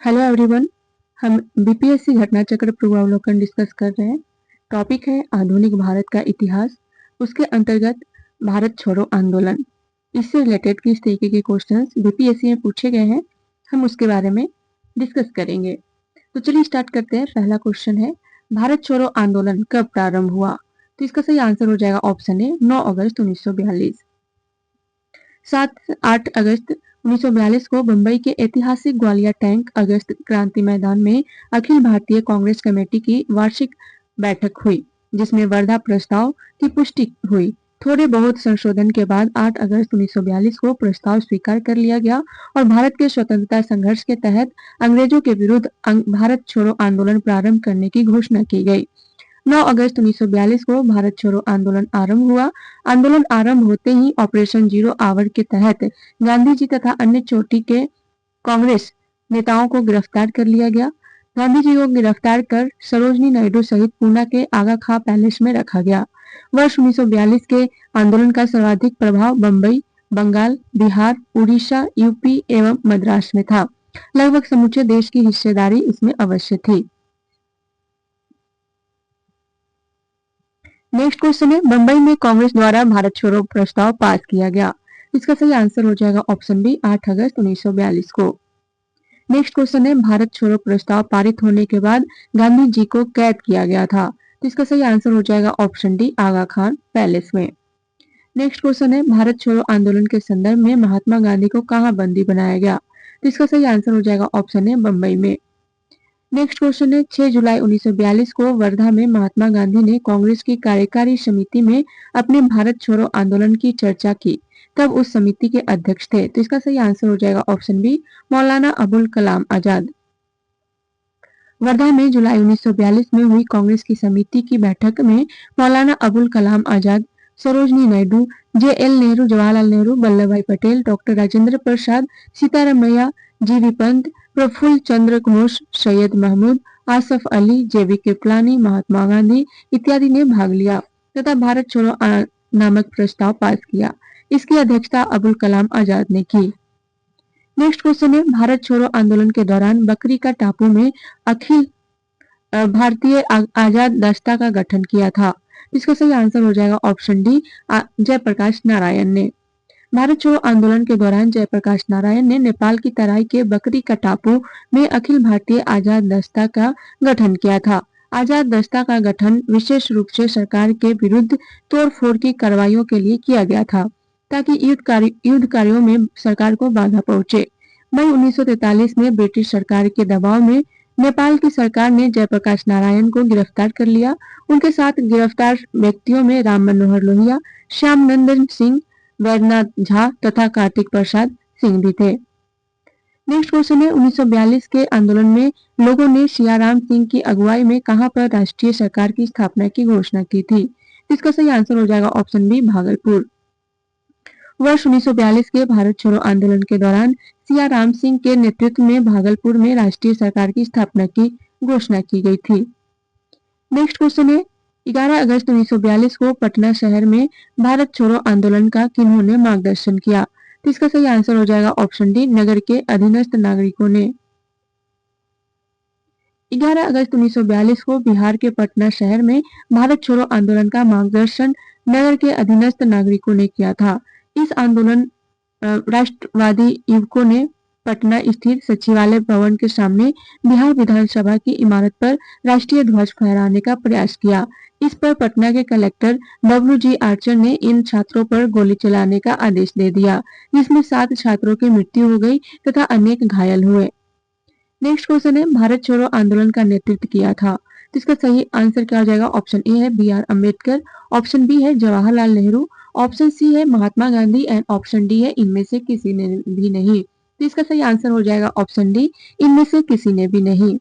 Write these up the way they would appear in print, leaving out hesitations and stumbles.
Hello everyone. हम BPSC घटना चक्र पूर्वावलोकन डिस्कस कर रहे हैं। टॉपिक है आधुनिक भारत का इतिहास। उसके अंतर्गत भारत छोड़ो आंदोलन। इससे रिलेटेड किस तरीके के क्वेश्चंस बीपीएससी में पूछे गए हैं, हम उसके बारे में डिस्कस करेंगे। तो चलिए स्टार्ट करते हैं। पहला क्वेश्चन है, भारत छोड़ो आंदोलन कब प्रारंभ हुआ? तो इसका सही आंसर हो जाएगा ऑप्शन ए 9 अगस्त 1942। 7-8 अगस्त 1942 को मुंबई के ऐतिहासिक ग्वालियर टैंक अगस्त क्रांति मैदान में अखिल भारतीय कांग्रेस कमेटी की वार्षिक बैठक हुई, जिसमें वर्धा प्रस्ताव की पुष्टि हुई। थोड़े बहुत संशोधन के बाद 8 अगस्त 1942 को प्रस्ताव स्वीकार कर लिया गया और भारत के स्वतंत्रता संघर्ष के तहत अंग्रेजों के विरुद्ध भारत छोड़ो आंदोलन प्रारंभ करने की घोषणा की गई। 9 अगस्त 1942 को भारत छोड़ो आंदोलन आरंभ हुआ। आंदोलन आरंभ होते ही ऑपरेशन जीरो आवर के तहत गांधी जी तथा अन्य चोटी के कांग्रेस नेताओं को गिरफ्तार कर लिया गया। गांधी जी को गिरफ्तार कर सरोजनी नायडू सहित पूना के आगा खां पैलेस में रखा गया। वर्ष 1942 के आंदोलन का सर्वाधिक प्रभाव बम्बई, बंगाल, बिहार, उड़ीसा, यूपी एवं मद्रास में था। लगभग समूचे देश की हिस्सेदारी इसमें अवश्य थी। नेक्स्ट क्वेश्चन है, मुंबई में कांग्रेस द्वारा भारत छोड़ो प्रस्ताव पास किया गया। इसका सही आंसर हो जाएगा ऑप्शन बी 8 अगस्त 1942 को। नेक्स्ट क्वेश्चन है, भारत छोड़ो प्रस्ताव पारित होने के बाद गांधी जी को कैद किया गया था। तो इसका सही आंसर हो जाएगा ऑप्शन डी आगा खान पैलेस में। नेक्स्ट क्वेश्चन है, भारत छोड़ो आंदोलन के संदर्भ में महात्मा गांधी को कहाँ बंदी बनाया गया? तो इसका सही आंसर हो जाएगा ऑप्शन ए बंबई में। नेक्स्ट क्वेश्चन है, 6 जुलाई 1942 को वर्धा में महात्मा गांधी ने कांग्रेस की कार्यकारी समिति में अपने भारत छोड़ो आंदोलन की चर्चा की। तब उस समिति के अध्यक्ष थे। तो इसका सही आंसर हो जाएगा ऑप्शन बी मौलाना अबुल कलाम आजाद। वर्धा में जुलाई 1942 में हुई कांग्रेस की समिति की बैठक में मौलाना अबुल कलाम आजाद, सरोजनी नायडू, जे.एल. नेहरू, जवाहरलाल नेहरू, वल्लभ भाई पटेल, डॉक्टर राजेंद्र प्रसाद, सीतारामैया, जी.वी. पंत, प्रफुल्ल चंद्र घोष, सैयद महमूद, आसफ अली, जे.बी. कृपलानी, महात्मा गांधी इत्यादि ने भाग लिया तथा भारत छोड़ो नामक प्रस्ताव पास किया। इसकी अध्यक्षता अबुल कलाम आजाद ने की। नेक्स्ट क्वेश्चन है, भारत छोड़ो आंदोलन के दौरान बकरी का टापू में अखिल भारतीय आजाद दस्ता का गठन किया था। इसका सही आंसर हो जाएगा ऑप्शन डी जयप्रकाश नारायण ने। भारत छोड़ो आंदोलन के दौरान जयप्रकाश नारायण ने नेपाल की तराई के बकरी का टापू में अखिल भारतीय आजाद दस्ता का गठन किया था। आजाद दस्ता का गठन विशेष रूप से सरकार के विरुद्ध तोड़फोड़ की कार्रवाइयों के लिए किया गया था, ताकि युद्ध कार्यों में सरकार को बाधा पहुंचे। मई 1943 में ब्रिटिश सरकार के दबाव में नेपाल की सरकार ने जयप्रकाश नारायण को गिरफ्तार कर लिया। उनके साथ गिरफ्तार व्यक्तियों में राम मनोहर लोहिया, श्याम नंदन सिंह, वैद्यनाथ झा तथा कार्तिक प्रसाद सिंह भी थे। नेक्स्ट क्वेश्चन है, 1942 के आंदोलन में लोगों ने सियाराम सिंह की अगुवाई में कहां पर राष्ट्रीय सरकार की स्थापना की घोषणा की थी? इसका सही आंसर हो जाएगा ऑप्शन बी भागलपुर। वर्ष 1942 के भारत छोड़ो आंदोलन के दौरान सियाराम सिंह के नेतृत्व में भागलपुर में राष्ट्रीय सरकार की स्थापना की घोषणा की गई थी। नेक्स्ट क्वेश्चन है, 11 अगस्त 1942 को पटना शहर में भारत छोड़ो आंदोलन का किन्होंने मार्गदर्शन किया? तो इसका सही आंसर हो जाएगा ऑप्शन डी नगर के अधीनस्थ नागरिकों ने। 11 अगस्त 1942 को बिहार के पटना शहर में भारत छोड़ो आंदोलन का मार्गदर्शन नगर के अधीनस्थ नागरिकों ने किया था। इस आंदोलन राष्ट्रवादी युवकों ने पटना स्थित सचिवालय भवन के सामने बिहार विधानसभा की इमारत पर राष्ट्रीय ध्वज फहराने का प्रयास किया। इस पर पटना के कलेक्टर W.G. आर्चर ने इन छात्रों पर गोली चलाने का आदेश दे दिया, जिसमें 7 छात्रों की मृत्यु हो गई तथा अनेक घायल हुए। नेक्स्ट क्वेश्चन है, भारत छोड़ो आंदोलन का नेतृत्व किया था। तो इसका सही आंसर क्या हो जाएगा? ऑप्शन ए है B.R. अम्बेडकर, ऑप्शन बी है जवाहरलाल नेहरू, ऑप्शन सी है Mahatma Gandhi and option D है इनमें से किसी ने भी नहीं। तो इसका सही आंसर हो जाएगा ऑप्शन डी इनमें से किसी ने भी नहीं।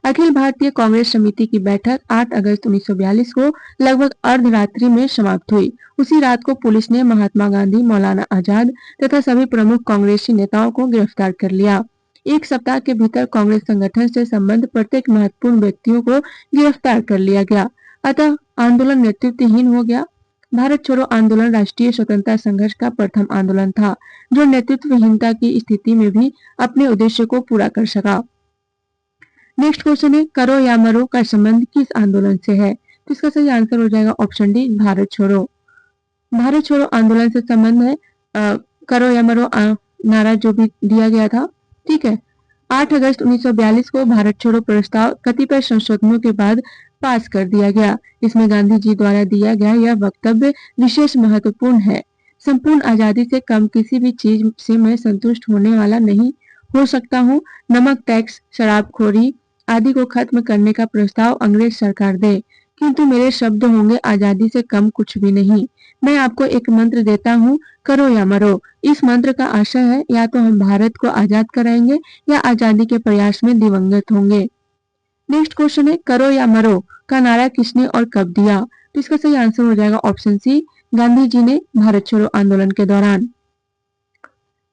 अखिल भारतीय कांग्रेस समिति की बैठक 8 अगस्त 1942 को लगभग अर्धरात्रि में समाप्त हुई। उसी रात को पुलिस ने महात्मा गांधी, मौलाना आजाद तथा सभी प्रमुख कांग्रेसी नेताओं को गिरफ्तार कर लिया। एक सप्ताह के भीतर कांग्रेस संगठन से संबंध प्रत्येक महत्वपूर्ण व्यक्तियों को गिरफ्तार कर लिया गया। अतः आंदोलन नेतृत्वहीन हो गया। भारत छोड़ो आंदोलन राष्ट्रीय स्वतंत्रता संघर्ष का प्रथम आंदोलन था, जो नेतृत्वहीनता की स्थिति में भी अपने उद्देश्य को पूरा कर सका। नेक्स्ट क्वेश्चन है करो या मरो का संबंध किस आंदोलन से है? तो इसका सही आंसर हो जाएगा ऑप्शन डी भारत छोड़ो। भारत छोड़ो आंदोलन से संबंध है करो या मरो नारा जो भी दिया गया था। ठीक है। 8 अगस्त 1942 को भारत छोड़ो प्रस्ताव कतिपय संशोधनों के बाद पास कर दिया गया। इसमें गांधी जी द्वारा दिया गया यह वक्तव्य विशेष महत्वपूर्ण है। संपूर्ण आजादी से कम किसी भी चीज से मैं संतुष्ट होने वाला नहीं हो सकता हूँ। नमक टैक्स, शराबखोरी आदि को खत्म करने का प्रस्ताव अंग्रेज सरकार दे, किंतु मेरे शब्द होंगे आजादी से कम कुछ भी नहीं। मैं आपको एक मंत्र देता हूँ, करो या मरो। इस मंत्र का आशय है या तो हम भारत को आजाद कराएंगे या आजादी के प्रयास में दिवंगत होंगे। नेक्स्ट क्वेश्चन है करो या मरो का नारा किसने और कब दिया? तो इसका सही आंसर हो जाएगा ऑप्शन सी गांधी जी ने भारत छोड़ो आंदोलन के दौरान।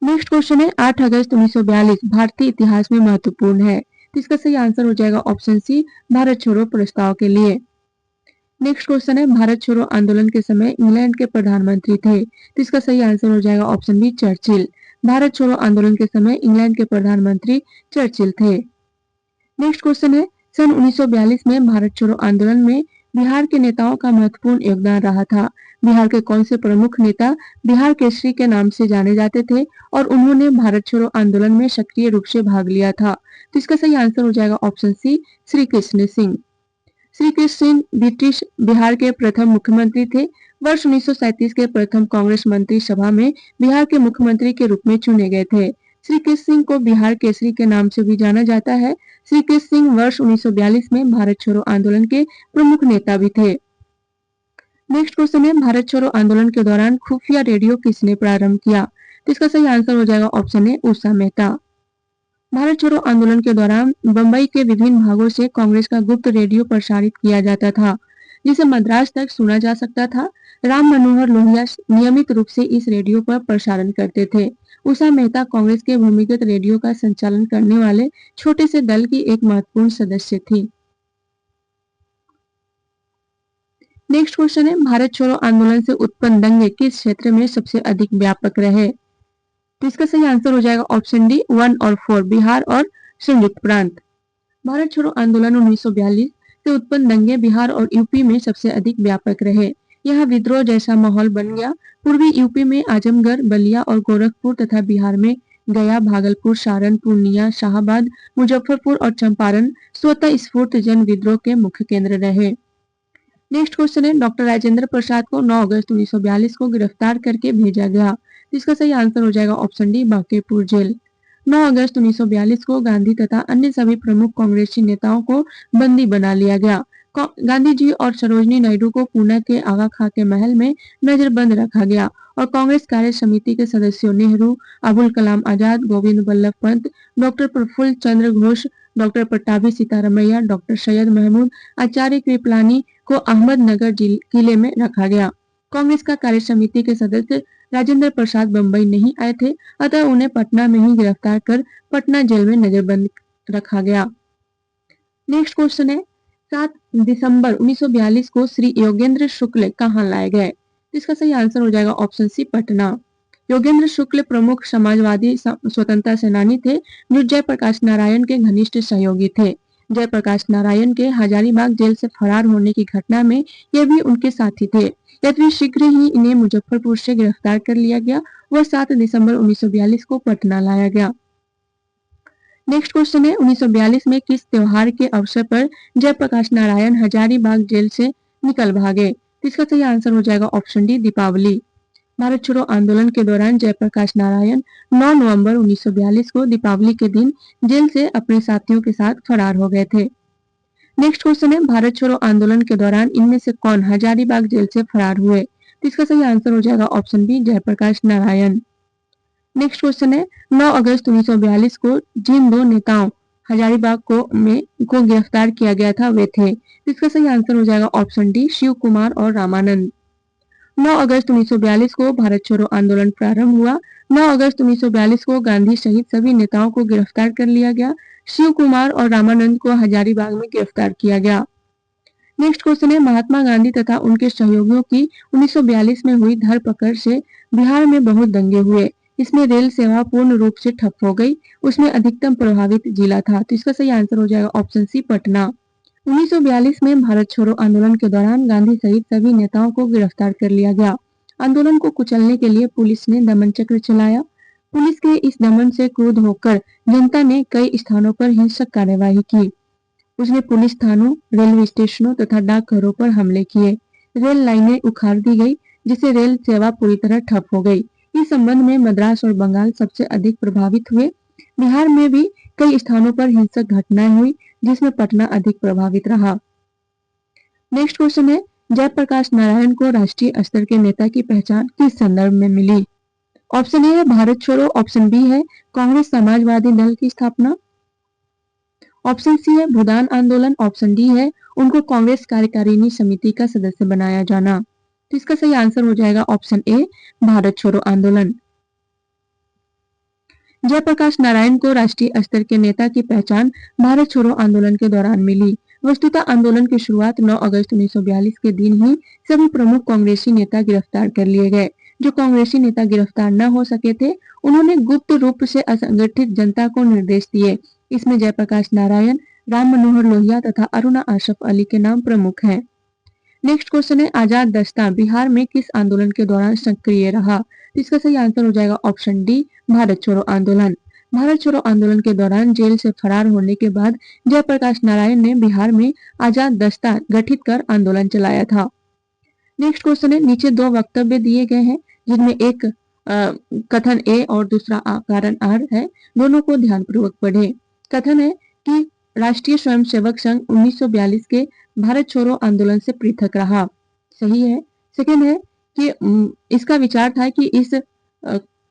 नेक्स्ट क्वेश्चन है 8 अगस्त 1942 भारतीय इतिहास में महत्वपूर्ण है। तो इसका सही आंसर हो जाएगा ऑप्शन सी भारत छोड़ो प्रस्ताव के लिए। नेक्स्ट क्वेश्चन है भारत छोड़ो आंदोलन के समय इंग्लैंड के प्रधानमंत्री थे। तो इसका सही आंसर हो जाएगा ऑप्शन बी चर्चिल। भारत छोड़ो आंदोलन के समय इंग्लैंड के प्रधानमंत्री चर्चिल थे। नेक्स्ट क्वेश्चन है सन 1942 में भारत छोड़ो आंदोलन में बिहार के नेताओं का महत्वपूर्ण योगदान रहा था। बिहार के कौन से प्रमुख नेता बिहार केसरी के नाम से जाने जाते थे और उन्होंने भारत छोड़ो आंदोलन में सक्रिय रूप से भाग लिया था? तो इसका सही आंसर हो जाएगा option C Shri Krishna Singh. Shri Krishna Singh British Bihar के प्रथम मुख्यमंत्री थे। वर्ष 1937 के प्रथम कांग्रेस मंत्री सभा में बिहार के मुख्यमंत्री के रूप में चुने गए थे। श्री कृष्ण सिंह को बिहार केसरी के नाम से भी जाना जाता है। श्री कृष्ण सिंह वर्ष 1942 में भारत छोड़ो आंदोलन के प्रमुख नेता भी थे। नेक्स्ट क्वेश्चन है भारत छोड़ो आंदोलन के दौरान खुफिया रेडियो किसने प्रारंभ किया? तो इसका सही आंसर हो जाएगा ऑप्शन ए उषा मेहता। भारत छोड़ो आंदोलन के दौरान बंबई के विभिन्न भागों से कांग्रेस का गुप्त रेडियो प्रसारित किया जाता था, जिसे मद्रास तक सुना जा सकता था। राम मनोहर लोहिया नियमित रूप से इस रेडियो पर प्रसारण करते थे। उषा मेहता कांग्रेस के भूमिगत रेडियो का संचालन करने वाले छोटे से दल की एक महत्वपूर्ण सदस्य थी। नेक्स्ट क्वेश्चन है भारत छोड़ो आंदोलन से उत्पन्न दंगे किस क्षेत्र में सबसे अधिक व्यापक रहे? तो इसका सही आंसर हो जाएगा ऑप्शन डी 1 और 4 बिहार और संयुक्त प्रांत। भारत छोड़ो आंदोलन 1942 से उत्पन्न दंगे बिहार और यूपी में सबसे अधिक व्यापक रहे। यहाँ विद्रोह जैसा माहौल बन गया। पूर्वी यूपी में आजमगढ़, बलिया और गोरखपुर तथा बिहार में गया, भागलपुर, सारण, पूर्णिया, शाहाबाद, मुजफ्फरपुर और चंपारण स्वतः स्फूर्त जन विद्रोह के मुख्य केंद्र रहे। नेक्स्ट क्वेश्चन है डॉक्टर राजेंद्र प्रसाद को 9 अगस्त 1942 को गिरफ्तार करके भेजा गया। इसका सही आंसर हो जाएगा ऑप्शन डी बांकीपुर जेल। 9 अगस्त 1942 को गांधी तथा अन्य सभी प्रमुख कांग्रेसी नेताओं को बंदी बना लिया गया। गांधी जी और सरोजनी नायडू को पुणे के आगा खां के महल में नजरबंद रखा गया और कांग्रेस कार्य समिति के सदस्यों नेहरू, अबुल कलाम आजाद, गोविंद बल्लभ पंत, डॉक्टर प्रफुल्ल चंद्र घोष, डॉक्टर पट्टाभी सीतारमैया, डॉक्टर सैयद महमूद, आचार्य कृपलानी को अहमदनगर किले में रखा गया। कांग्रेस का कार्य समिति के सदस्य राजेंद्र प्रसाद बंबई नहीं आए थे, अतः उन्हें पटना में ही गिरफ्तार कर पटना जेल में नजरबंद रखा गया। नेक्स्ट क्वेश्चन है 7 दिसंबर 1942 को श्री योगेंद्र शुक्ल कहाँ लाए गए? इसका सही आंसर हो जाएगा ऑप्शन सी पटना। योगेंद्र शुक्ल प्रमुख समाजवादी स्वतंत्रता सेनानी थे जो जयप्रकाश नारायण के घनिष्ठ सहयोगी थे। जयप्रकाश नारायण के हजारीबाग जेल से फरार होने की घटना में ये भी उनके साथी थे। यद्यपि शीघ्र ही इन्हें मुजफ्फरपुर से गिरफ्तार कर लिया गया। वह 7 दिसंबर 1942 को पटना लाया गया। नेक्स्ट क्वेश्चन है 1942 में किस त्योहार के अवसर पर जयप्रकाश नारायण हजारीबाग जेल से निकल भागे? इसका सही आंसर हो जाएगा ऑप्शन डी दीपावली। भारत छोड़ो आंदोलन के दौरान जयप्रकाश नारायण 9 नवंबर 1942 को दीपावली के दिन जेल से अपने साथियों के साथ फरार हो गए थे। नेक्स्ट क्वेश्चन है भारत छोड़ो आंदोलन के दौरान इनमें से कौन हजारीबाग जेल से फरार हुए? तो इसका सही आंसर हो जाएगा option B Jayaprakash Narayan. Next question है 9 अगस्त 1942 को जिन दो नेताओं हजारीबाग को गिरफ्तार किया गया था वे थे। इसका सही आंसर हो जाएगा ऑप्शन डी शिव कुमार और रामानंद। 9 अगस्त 1942 को भारत छोड़ो आंदोलन प्रारंभ हुआ। 9 अगस्त 1942 को गांधी सहित सभी नेताओं को गिरफ्तार कर लिया गया। शिव कुमार और रामानंद को हजारीबाग में गिरफ्तार किया गया। नेक्स्ट क्वेश्चन है महात्मा गांधी तथा उनके सहयोगियों की 1942 में हुई धरपकड़ से बिहार में बहुत दंगे हुए। इसमें रेल सेवा पूर्ण रूप से ठप हो गई। उसमें अधिकतम प्रभावित जिला था, तो इसका सही आंसर हो जाएगा ऑप्शन सी पटना। 1942 में भारत छोड़ो आंदोलन के दौरान गांधी सहित सभी नेताओं को गिरफ्तार कर लिया गया। आंदोलन को कुचलने के लिए पुलिस ने दमन चक्र चलाया। पुलिस के इस दमन से क्रुद्ध होकर जनता ने कई स्थानों पर हिंसक कार्यवाही की। उसने पुलिस थानों, रेलवे स्टेशनों तथा डाकघरों पर हमले किए। रेल लाइनें उखाड़ दी गई, जिससे रेल सेवा पूरी तरह ठप हो गई। इस संबंध में मद्रास और बंगाल सबसे अधिक प्रभावित हुए। बिहार में भी कई स्थानों पर हिंसक घटनाएं हुई, जिसमें पटना अधिक प्रभावित रहा। नेक्स्ट क्वेश्चन है, जयप्रकाश नारायण को राष्ट्रीय स्तर के नेता की पहचान किस संदर्भ में मिली? ऑप्शन ए है भारत छोड़ो, ऑप्शन बी है कांग्रेस समाजवादी दल की स्थापना, ऑप्शन सी है भूदान आंदोलन, ऑप्शन डी है उनको कांग्रेस कार्यकारिणी समिति का सदस्य बनाया जाना। तो इसका सही आंसर हो जाएगा ऑप्शन ए भारत छोड़ो आंदोलन। जयप्रकाश नारायण को राष्ट्रीय स्तर के नेता की पहचान भारत छोड़ो आंदोलन के दौरान मिली। वस्तुतः आंदोलन की शुरुआत 9 अगस्त 1942 के दिन ही सभी प्रमुख कांग्रेसी नेता गिरफ्तार कर लिए गए। जो कांग्रेसी नेता गिरफ्तार न हो सके थे, उन्होंने गुप्त रूप से असंगठित जनता को निर्देश दिए। इसमें जयप्रकाश नारायण, राम मनोहर लोहिया तथा अरुणा आशफ अली के नाम प्रमुख हैं। नेक्स्ट क्वेश्चन है, आजाद दस्ता बिहार में किस आंदोलन के दौरान सक्रिय रहा? इसका सही आंसर हो जाएगा ऑप्शन डी भारत छोड़ो आंदोलन। भारत छोड़ो आंदोलन के दौरान जेल से फरार होने के बाद जयप्रकाश नारायण ने बिहार में आजाद दस्ता गठित कर आंदोलन चलाया था। नेक्स्ट क्वेश्चन है, नीचे दो वक्तव्य दिए गए हैं, जिनमें एक कथन ए और दूसरा कारण आर है। दोनों को ध्यानपूर्वक पढ़ें। कथन है कि राष्ट्रीय स्वयंसेवक संघ 1942 के भारत छोड़ो आंदोलन से पृथक रहा, सही है। सेकेंड है कि इसका विचार था कि इस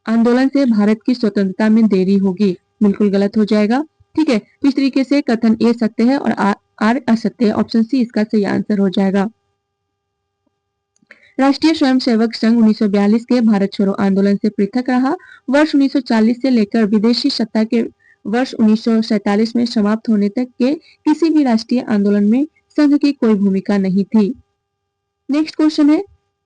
आंदोलन से भारत की स्वतंत्रता में देरी होगी, बिल्कुल गलत हो जाएगा। ठीक है, इस तरीके से कथन ए सत्य है और आर असत्य है। ऑप्शन सी इसका सही आंसर हो जाएगा। राष्ट्रीय स्वयंसेवक संघ 1942 के भारत छोड़ो आंदोलन से पृथक रहा। वर्ष 1940 से लेकर विदेशी सत्ता के वर्ष 1947 में समाप्त होने तक के किसी भी राष्ट्रीय आंदोलन में संघ की कोई भूमिका नहीं थी। नेक्स्ट क्वेश्चन है,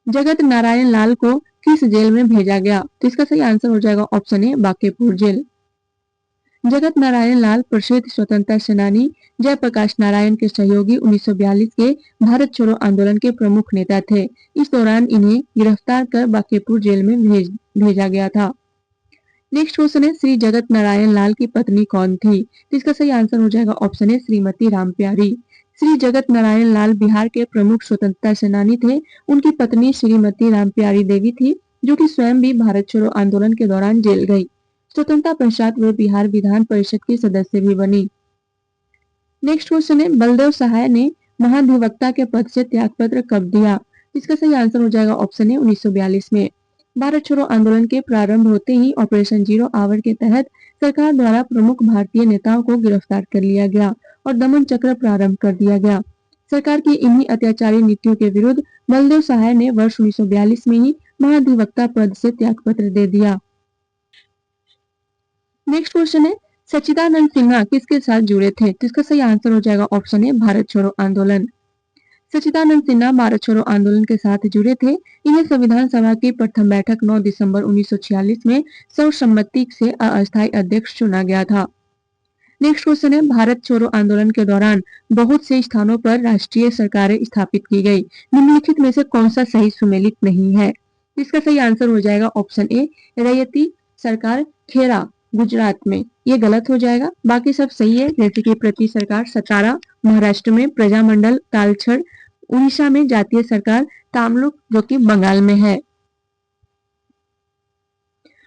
जगत नारायण लाल को किस जेल में भेजा गया? तो इसका सही आंसर हो जाएगा ऑप्शन ए बांकीपुर जेल। जगत नारायण लाल प्रसिद्ध स्वतंत्रता सेनानी जयप्रकाश नारायण के सहयोगी 1942 के भारत छोड़ो आंदोलन के प्रमुख नेता थे। इस दौरान इन्हें गिरफ्तार कर बांकीपुर जेल में भेजा गया था। नेक्स्ट क्वेश्चन है, श्री जगत नारायण लाल की पत्नी कौन थी? तो इसका सही आंसर हो जाएगा ऑप्शन ए श्रीमती रामप्यारी। श्री जगत नारायण लाल बिहार के प्रमुख स्वतंत्रता सेनानी थे। उनकी पत्नी श्रीमती रामप्यारी देवी थी, जो कि स्वयं भी भारत छोड़ो आंदोलन के दौरान जेल गई। स्वतंत्रता पश्चात वे बिहार विधान परिषद की सदस्य भी बनी। नेक्स्ट क्वेश्चन है, बलदेव सहाय ने महाधिवक्ता के पद से त्यागपत्र कब दिया? इसका सही आंसर हो जाएगा ऑप्शन ए 1942 में। भारत छोड़ो आंदोलन के प्रारंभ होते ही ऑपरेशन जीरो आवर के तहत सरकार द्वारा प्रमुख भारतीय नेताओं को गिरफ्तार कर लिया गया और दमन चक्र प्रारंभ कर दिया गया। सरकार की इन्हीं अत्याचारी नीतियों के विरुद्ध बलदेव सहाय ने वर्ष 1942 में ही महाधिवक्ता पद से त्यागपत्र दे दिया। नेक्स्ट क्वेश्चन है, सच्चिदानंद सिन्हा किसके साथ जुड़े थे? तो इसका सही आंसर हो जाएगा ऑप्शन ए भारत छोड़ो आंदोलन। सच्चिदानंद सिन्हा भारत छोड़ो आंदोलन के साथ जुड़े थे। इन्हें संविधान सभा की प्रथम बैठक 9 दिसंबर 1946 में सर्वसम्मति से अस्थायी अध्यक्ष चुना गया था। नेक्स्ट क्वेश्चन है, भारत छोड़ो आंदोलन के दौरान बहुत से स्थानों पर राष्ट्रीय सरकारें स्थापित की गई। निम्नलिखित में से कौन सा सही सुमेलित नहीं है? इसका सही आंसर हो जाएगा ऑप्शन ए रैयती सरकार खेरा गुजरात में। ये गलत हो जाएगा, बाकी सब सही है, जैसे कि प्रति सरकार सतारा महाराष्ट्र में, प्रजामंडल तालछड़ उड़ीसा में, जातीय सरकार तामलुक जो कि बंगाल में है।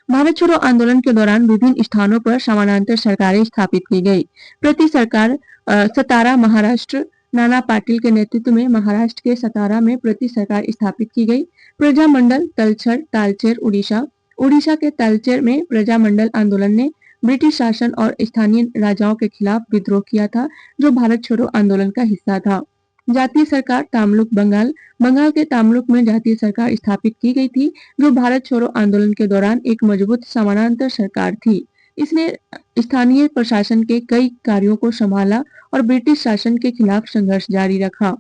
भारत छोड़ो आंदोलन के दौरान विभिन्न स्थानों पर समानांतर सरकारें स्थापित की गई। प्रति सरकार सतारा महाराष्ट्र नाना पाटिल के नेतृत्व में महाराष्ट्र के सतारा में प्रति सरकार स्थापित की गई। प्रजामंडल तलछड़ तालचेर उड़ीसा, उड़ीसा के तालचेर में प्रजामंडल आंदोलन ने ब्रिटिश शासन और स्थानीय राजाओं के खिलाफ विद्रोह किया था, जो भारत छोड़ो आंदोलन का हिस्सा था। जातीय सरकार तामलुक बंगाल, बंगाल के तामलुक में जातीय सरकार स्थापित की गई थी, जो भारत छोड़ो आंदोलन के दौरान एक मजबूत समानांतर सरकार थी। इसने स्थानीय प्रशासन के कई कार्यों को संभाला और ब्रिटिश शासन के खिलाफ संघर्ष जारी रखा।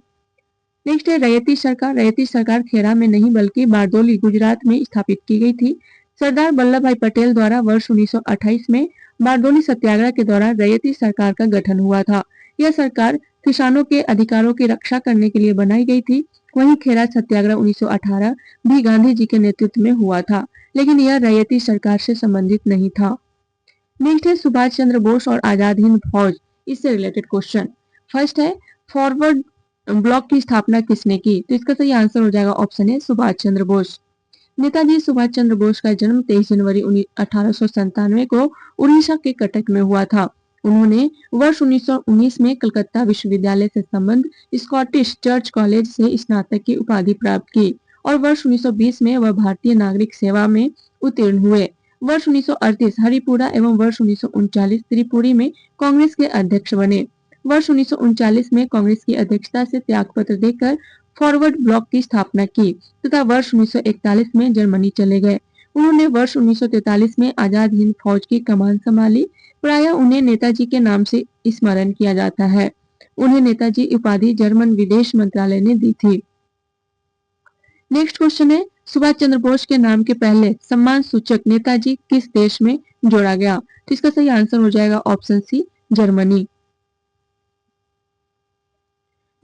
नेक्स्ट है रैयती सरकार। रैयती सरकार खेरा में नहीं बल्कि बारदोली गुजरात में स्थापित की गई थी। सरदार वल्लभ भाई पटेल द्वारा वर्ष 1928 में बारडोली सत्याग्रह के दौरान रैयती सरकार का गठन हुआ था। यह सरकार किसानों के अधिकारों की रक्षा करने के लिए बनाई गई थी। वहीं खेरा सत्याग्रह 1918 भी गांधी जी के नेतृत्व में हुआ था, लेकिन यह रैयती सरकार से संबंधित नहीं था। नेक्स्ट है सुभाष चंद्र बोस और आजाद हिंद फौज, इससे रिलेटेड क्वेश्चन। फर्स्ट है फॉरवर्ड ब्लॉक की स्थापना किसने की? तो इसका सही आंसर हो जाएगा ऑप्शन है सुभाष चंद्र बोस। नेताजी सुभाष चंद्र बोस का जन्म 23 जनवरी 1897 को उड़ीसा के कटक में हुआ था। उन्होंने वर्ष 1919 में कलकत्ता विश्वविद्यालय से संबंध स्कॉटिश चर्च कॉलेज से स्नातक की उपाधि प्राप्त की और वर्ष 1920 में वह भारतीय नागरिक सेवा में उत्तीर्ण हुए। वर्ष 1938 हरिपुरा एवं वर्ष 1939 त्रिपुरी में कांग्रेस के अध्यक्ष बने। वर्ष 1939 में कांग्रेस की अध्यक्षता से त्यागपत्र देकर फॉरवर्ड ब्लॉक की स्थापना की तथा वर्ष 1941 में जर्मनी चले गए। उन्होंने वर्ष 1943 में आजाद हिंद फौज की कमान संभाली। प्रायः उन्हें नेताजी के नाम से स्मरण किया जाता है। उन्हें नेताजी उपाधि जर्मन विदेश मंत्रालय ने दी थी। नेक्स्ट क्वेश्चन है सुभाष चंद्र बोस के नाम के पहले सम्मान सूचक नेताजी किस देश में जोड़ा गया? तो इसका सही आंसर हो जाएगा option C, Germany.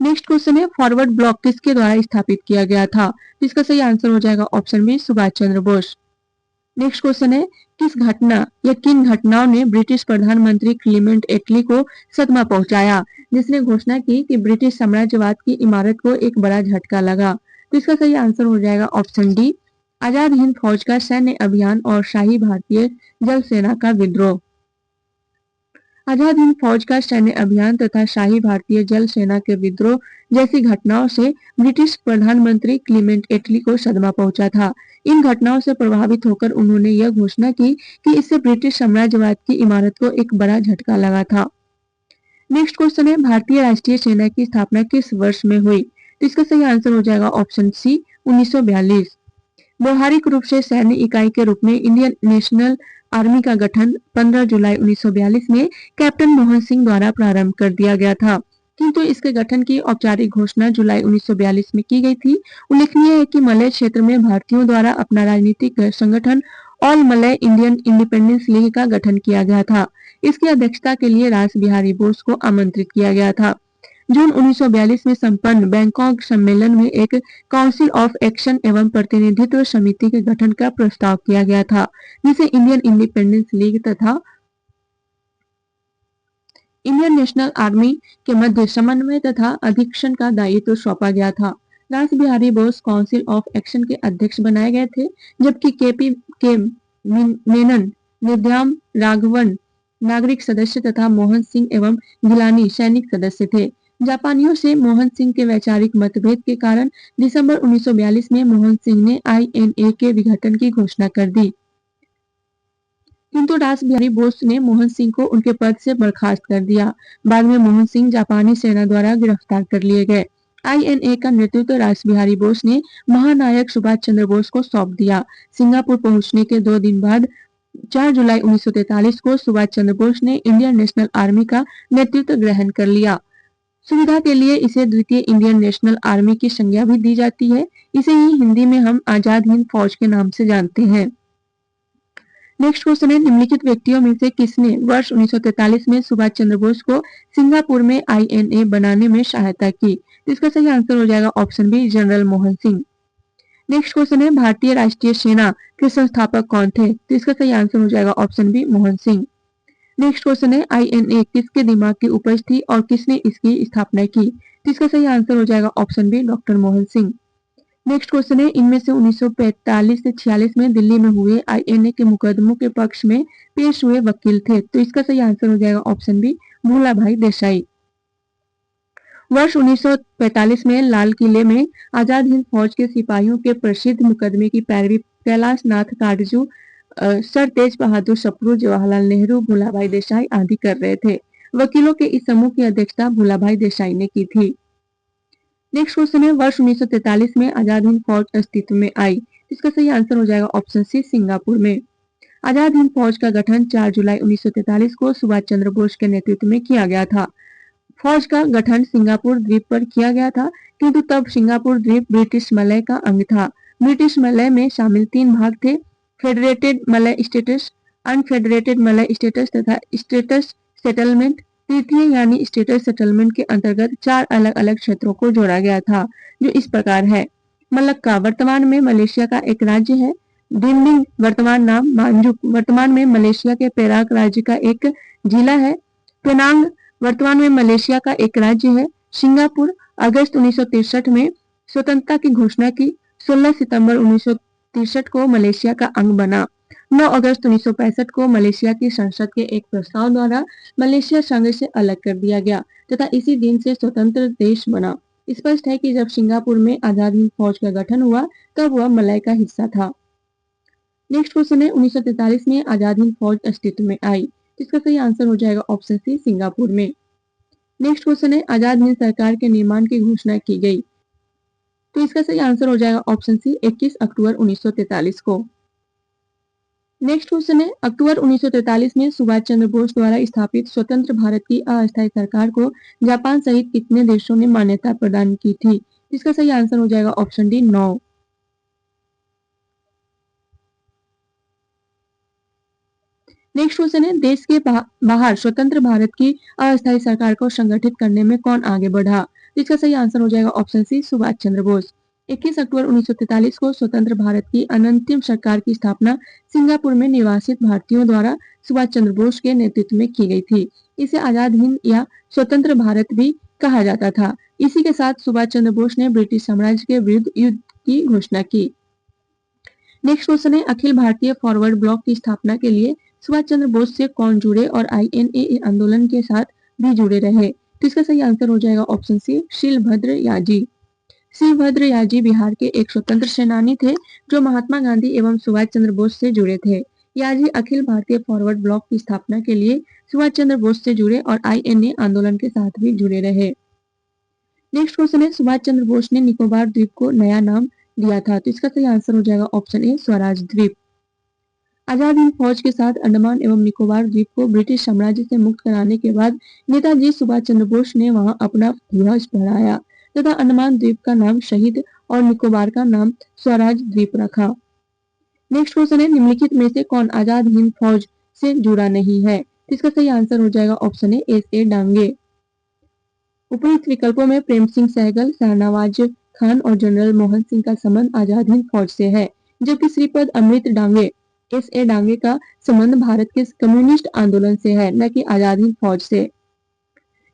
Next question है फॉरवर्ड ब्लॉक किसके द्वारा स्थापित किया गया था? तो इसका सही आंसर हो जाएगा option B, Subhash Chandra Bose. Next question है किस घटना या किन घटनाओं ने ब्रिटिश प्रधानमंत्री क्लीमेंट एटली को सदमा पहुंचाया, जिसने घोषणा की कि ब्रिटिश साम्राज्यवाद की इमारत को एक बड़ा झटका लगा? तो इसका सही आंसर हो जाएगा ऑप्शन डी, आजाद हिंद फौज का सैन्य अभियान और शाही भारतीय जल सेना का विद्रोह। आजाद हिंद फौज का सैन्य अभियान तथा शाही भारतीय जल सेना के विद्रोह जैसी घटनाओं से ब्रिटिश प्रधानमंत्री क्लीमेंट एटली को सदमा पहुंचा था। इन घटनाओं से प्रभावित होकर उन्होंने यह घोषणा की कि इससे ब्रिटिश साम्राज्यवाद की इमारत को एक बड़ा झटका लगा था। नेक्स्ट क्वेश्चन है भारतीय राष्ट्रीय सेना की स्थापना किस वर्ष में हुई? तो इसका सही आंसर हो जाएगा ऑप्शन सी, 1942। व्यवहारिक रूप से सैन्य इकाई के रूप में इंडियन नेशनल आर्मी का गठन 15 जुलाई 1942 में कैप्टन मोहन सिंह द्वारा प्रारंभ कर दिया गया था, किंतु इसके गठन की औपचारिक घोषणा जुलाई 1942 में की गई थी। उल्लेखनीय है कि मलय क्षेत्र में भारतीयों द्वारा अपना राजनीतिक संगठन all Malay Indian independence league का गठन किया गया था। इसकी अध्यक्षता के लिए रास बिहारी बोस को आमंत्रित किया गया था। जून 1942 में संपन्न बैंकॉक सम्मेलन में एक काउंसिल ऑफ एक्शन एवं प्रतिनिधित्व समिति के गठन का प्रस्ताव किया गया था, जिसे इंडियन इंडिपेंडेंस लीग तथा इंडियन नेशनल आर्मी के मध्य समन्वय तथा अधीक्षण का दायित्व सौंपा गया था। रास Bihari Bose council of action के अध्यक्ष बनाए गए थे, जबकि केपी के मेनन, निर्द्याम राघवन नागरिक सदस्य तथा मोहन सिंह एवं गिलानी सैनिक सदस्य थे। जापानियों से मोहन सिंह के वैचारिक मतभेद के कारण दिसंबर 1942 में मोहन सिंह ने INA के विघटन की घोषणा कर दी, किंतु रास बिहारी बोस ने मोहन सिंह को उनके पद से बर्खास्त कर दिया। बाद में मोहन सिंह जापानी सेना द्वारा गिरफ्तार कर लिए गए। INA का नेतृत्व रास बिहारी बोस ने महानायक सुभाष चंद्र बोस को सौंप दिया। सिंगापुर पहुंचने के 2 दिन बाद 4 जुलाई 1943 को सुभाष चंद्र बोस ने इंडियन नेशनल आर्मी का नेतृत्व ग्रहण कर लिया। सुविधा के लिए इसे द्वितीय इंडियन नेशनल आर्मी की संज्ञा भी दी जाती है। इसे ही हिंदी में हम आजाद हिंद फौज के नाम से जानते हैं। नेक्स्ट क्वेश्चन है निम्नलिखित व्यक्तियों में से किसने वर्ष 1943 में सुभाष चंद्र बोस को सिंगापुर में INA बनाने में सहायता की? इसका सही आंसर हो जाएगा option B, General Mohan Singh. Next question है भारतीय राष्ट्रीय सेना के संस्थापक कौन थे? तो इसका सही आंसर हो जाएगा option B, Mohan Singh. Next question है INA किसके दिमाग की उपज थी और किसने इसकी स्थापना की? तो इसका सही आंसर हो जाएगा option B, doctor Mohan Singh. Next question है इनमें से 1945 से 46 में दिल्ली में हुए INA के मुकदमों के पक्ष में पेश हुए वकील थे? तो इसका सही आंसर हो जाएगा ऑप्शन बी, भूलाभाई देसाई। वर्ष 1945 में लाल किले में आजाद हिंद फौज के सिपाहियों के प्रसिद्ध मुकदमे की पैरवी कैलाश नाथ काटजू, सर तेज बहादुर सप्रू, जवाहरलाल नेहरू, भूलाभाई देसाई आदि कर रहे थे। वकीलों के इस समूह की अध्यक्षता भूलाभाई देसाई ने की थी। नेक्स्ट क्वेश्चन है वर्ष 1943 में आजाद हिंद फौज अस्तित्व में आई? इसका सही आंसर हो जाएगा ऑप्शन सी, सिंगापुर में। आजाद हिंद फौज का गठन 4 जुलाई 1943 को सुभाष चंद्र बोस के नेतृत्व में किया गया था। फौज का गठन सिंगापुर द्वीप पर किया गया था, किंतु तब सिंगापुर द्वीप ब्रिटिश मलय का अंग था। ब्रिटिश मलय में शामिल 3 भाग थे, federated Malay states, unfederated Malay states तथा स्टेटस सेटलमेंट। तृतीय यानी स्टेटस सेटलमेंट के अंतर्गत 4 अलग अलग क्षेत्रों को जोड़ा गया था, जो इस प्रकार है। मलक्का वर्तमान में मलेशिया का एक राज्य है। डिंडिंग वर्तमान नाम मांजुक वर्तमान में मलेशिया के पेराक राज्य का एक जिला है। पेनांग वर्तमान में मलेशिया का एक राज्य है। सिंगापुर अगस्त 1963 में स्वतंत्रता की घोषणा की। 16 सितंबर 1963 को मलेशिया का अंग बना। 9 अगस्त 1965 को मलेशिया की संसद के एक प्रस्ताव द्वारा मलेशिया संघ से अलग कर दिया गया तथा इसी दिन से स्वतंत्र देश बना। स्पष्ट है कि जब सिंगापुर में आजाद हिंद फौज का गठन हुआ तब वह मलय का हिस्सा था। नेक्स्ट क्वेश्चन है 1943 में आजाद हिंद फौज अस्तित्व में आई। इसका सही आंसर हो जाएगा ऑप्शन सी, सिंगापुर में। नेक्स्ट क्वेश्चन है आजाद हिंद सरकार के निर्माण की घोषणा की गई। तो इसका सही आंसर हो जाएगा ऑप्शन सी, 21 अक्टूबर 1943 को। नेक्स्ट क्वेश्चन है अक्टूबर 1943 में सुभाष चंद्र बोस द्वारा स्थापित स्वतंत्र भारत की अस्थायी सरकार को जापान सहित कितने देशों ने मान्यता प्रदान की थी। इसका सही आंसर हो जाएगा ऑप्शन डी, 9। नेक्स्ट क्वेश्चन है देश के बाहर स्वतंत्र भारत की अस्थायी सरकार को संगठित करने में कौन आगे बढ़ा। इसका सही आंसर हो जाएगा ऑप्शन सी, सुभाष चंद्र बोस। 21 अक्टूबर 1943 को स्वतंत्र भारत की अनंतिम सरकार की स्थापना सिंगापुर में निवासित भारतीयों द्वारा सुभाष चंद्र बोस के नेतृत्व में की गई थी। इसे आजाद हिंद या स्वतंत्र भारत भी कहा जाता था। इसी के साथ सुभाष चंद्र बोस ने ब्रिटिश साम्राज्य के विरुद्ध युद्ध की घोषणा की। नेक्स्ट क्वेश्चन है अखिल भारतीय फॉरवर्ड ब्लॉक की स्थापना के लिए सुभाष चंद्र बोस से कौन जुड़े और INA आंदोलन के साथ भी जुड़े रहे। तो इसका सही आंसर हो जाएगा ऑप्शन सी, शिलभद्र याजी। शिलभद्र याजी बिहार के एक स्वतंत्र सेनानी थे जो महात्मा गांधी एवं सुभाष चंद्र बोस से जुड़े थे। याजी अखिल भारतीय फॉरवर्ड ब्लॉक की स्थापना के लिए सुभाष चंद्र बोस से जुड़े और INA आंदोलन के साथ भी जुड़े रहे। नेक्स्ट क्वेश्चन है सुभाष चंद्र बोस ने निकोबार द्वीप को नया नाम दिया था। तो इसका सही आंसर हो जाएगा ऑप्शन ए, स्वराज द्वीप। आजाद हिंद फौज के साथ अंडमान एवं निकोबार द्वीप को ब्रिटिश साम्राज्य से मुक्त कराने के बाद नेताजी सुभाष चंद्र बोस ने वहां अपना ध्वज फहराया तथा अंडमान द्वीप का नाम शहीद और निकोबार का नाम स्वराज द्वीप रखा। नेक्स्ट क्वेश्चन है निम्नलिखित में से कौन आजाद हिंद फौज से जुड़ा नहीं है। इसका सही आंसर हो जाएगा ऑप्शन ए, S.A. डांगे। उपयुक्त विकल्पों में प्रेम सिंह सहगल, शाहनवाज खान और जनरल मोहन सिंह का संबंध आजाद हिंद फौज से है, जबकि श्रीपद अमृत डांगे S.A. डांगे का संबंध भारत के कम्युनिस्ट आंदोलन से है, न कि आजाद हिंद फौज से।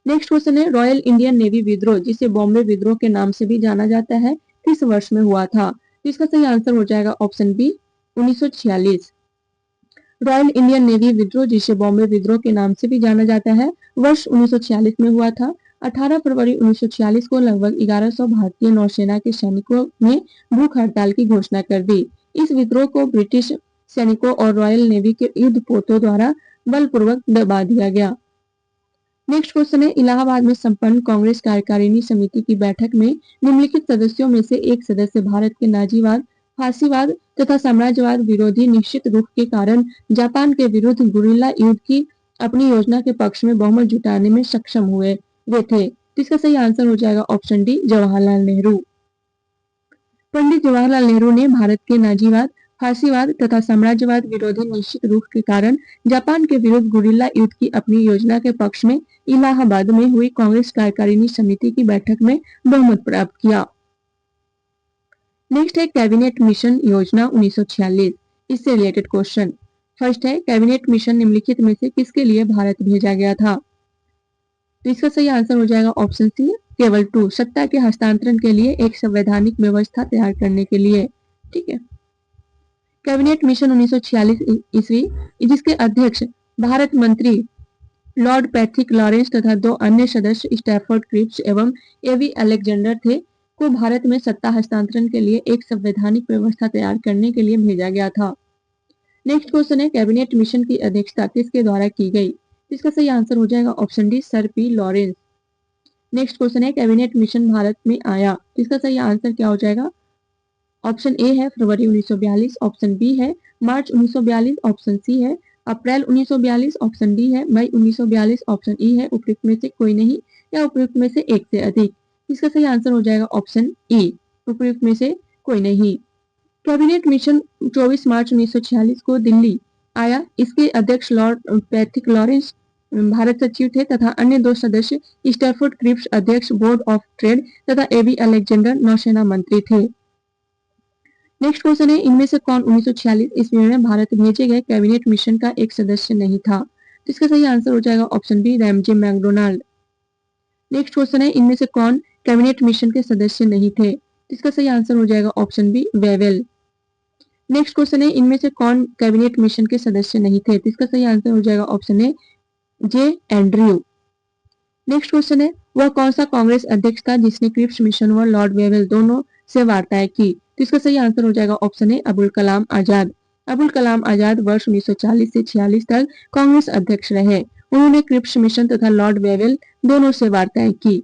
नेक्स्ट क्वेश्चन है रॉयल इंडियन नेवी विद्रोह, जिसे बॉम्बे विद्रोह के नाम से भी जाना जाता है, किस वर्ष में हुआ था। तो इसका सही आंसर हो जाएगा option B, 1946। Royal Indian Navy विद्रोह, जिसे बॉम्बे विद्रोह के नाम से भी जाना जाता है, वर्ष 1946 में हुआ था। 18 फरवरी 1946 को लगभग 1100 भारतीय नौसेना के सैनिकों ने भूख हड़ताल की घोषणा कर दी। इस विद्रोह को ब्रिटिश सैनिकों और रॉयल नेवी के युद्धपोतों द्वारा बलपूर्वक दबा दिया गया। नेक्स्ट क्वेश्चन है इलाहाबाद में संपन्न कांग्रेस कार्यकारिणी समिति की बैठक में निम्नलिखित सदस्यों में से एक सदस्य भारत के नाजीवाद, फासीवाद तथा साम्राज्यवाद विरोधी निश्चित रुख के कारण जापान के विरुद्ध गुरिल्ला युद्ध की अपनी योजना के पक्ष में बहुमत जुटाने में सक्षम हुए वे थे। इसका सही आंसर हो जाएगा ऑप्शन डी, जवाहरलाल नेहरू। पंडित जवाहरलाल नेहरू ने भारत के नाजीवाद, फासीवाद तथा साम्राज्यवाद विरोधी निश्चित रुख के कारण जापान के विरुद्ध गुरिल्ला युद्ध की अपनी योजना के पक्ष में इलाहाबाद में हुई कांग्रेस कार्यकारिणी समिति की बैठक में बहुमत प्राप्त किया। नेक्स्ट है कैबिनेट मिशन योजना 1946, इससे रिलेटेड क्वेश्चन। फर्स्ट है कैबिनेट मिशन निम्नलिखित में से किसके लिए भारत भेजा गया था। तो इसका सही आंसर हो जाएगा ऑप्शन सी, केवल 2, सत्ता के हस्तांतरण के लिए एक संवैधानिक व्यवस्था तैयार करने के लिए। ठीक है। कैबिनेट मिशन 1946 ईस्वी, जिसके अध्यक्ष भारत मंत्री लॉर्ड पैट्रिक लॉरेंस तथा 2 अन्य सदस्य स्टैफोर्ड क्रिप्स एवं एवी अलेक्जेंडर थे, को भारत में सत्ता हस्तांतरण के लिए एक संवैधानिक व्यवस्था तैयार करने के लिए भेजा गया था। नेक्स्ट क्वेश्चन है कैबिनेट मिशन की अध्यक्षता किसके द्वारा की गई। इसका सही आंसर हो जाएगा option D, sir P Lawrence. Next question है कैबिनेट मिशन भारत में आया, इसका सही आंसर क्या हो जाएगा। ऑप्शन ए है फरवरी 1942, ऑप्शन बी है मार्च 1942, ऑप्शन सी है अप्रैल 1942, ऑप्शन डी है मई 1942, ऑप्शन ई है उपयुक्त में से कोई नहीं या उपयुक्त में से एक से अधिक। इसका सही आंसर हो जाएगा ऑप्शन ई, उपयुक्त में से कोई नहीं। कैबिनेट मिशन 24 मार्च 1946 को दिल्ली आया। इसके अध्यक्ष लॉर्ड पैट्रिक लॉरेंस भारत सचिव थे तथा अन्य 2 सदस्य स्टैफोर्ड क्रिप्स अध्यक्ष बोर्ड ऑफ ट्रेड तथा एबी अलेक्जेंडर नौसेना मंत्री थे। नेक्स्ट क्वेश्चन है, इनमें से कौन 1946 ईस्वी में भारत भेजे गए कैबिनेट मिशन का एक सदस्य नहीं था? तो इसका सही आंसर हो जाएगा option B, Ramsay MacDonald. Next question है, इनमें से कौन कैबिनेट मिशन के सदस्य नहीं थे? तो इसका सही आंसर हो जाएगा option B, Wavell. Next question है, इनमें से कौन कैबिनेट मिशन के सदस्य नहीं थे? तो इसका सही आंसर हो जाएगा ऑप्शन ए, जे एंड्रयू। नेक्स्ट क्वेश्चन है, वह कौन सा कांग्रेस अध्यक्ष था जिसने क्रिप्स मिशन व लॉर्ड वेवेल दोनों से वार्ताएं की? तो इसका सही आंसर हो जाएगा ऑप्शन ए, अबुल कलाम आजाद। अबुल कलाम आजाद वर्ष 1940 से 46 तक कांग्रेस अध्यक्ष रहे। उन्होंने क्रिप्स मिशन तथा लॉर्ड वेवेल दोनों से वार्ताएं की।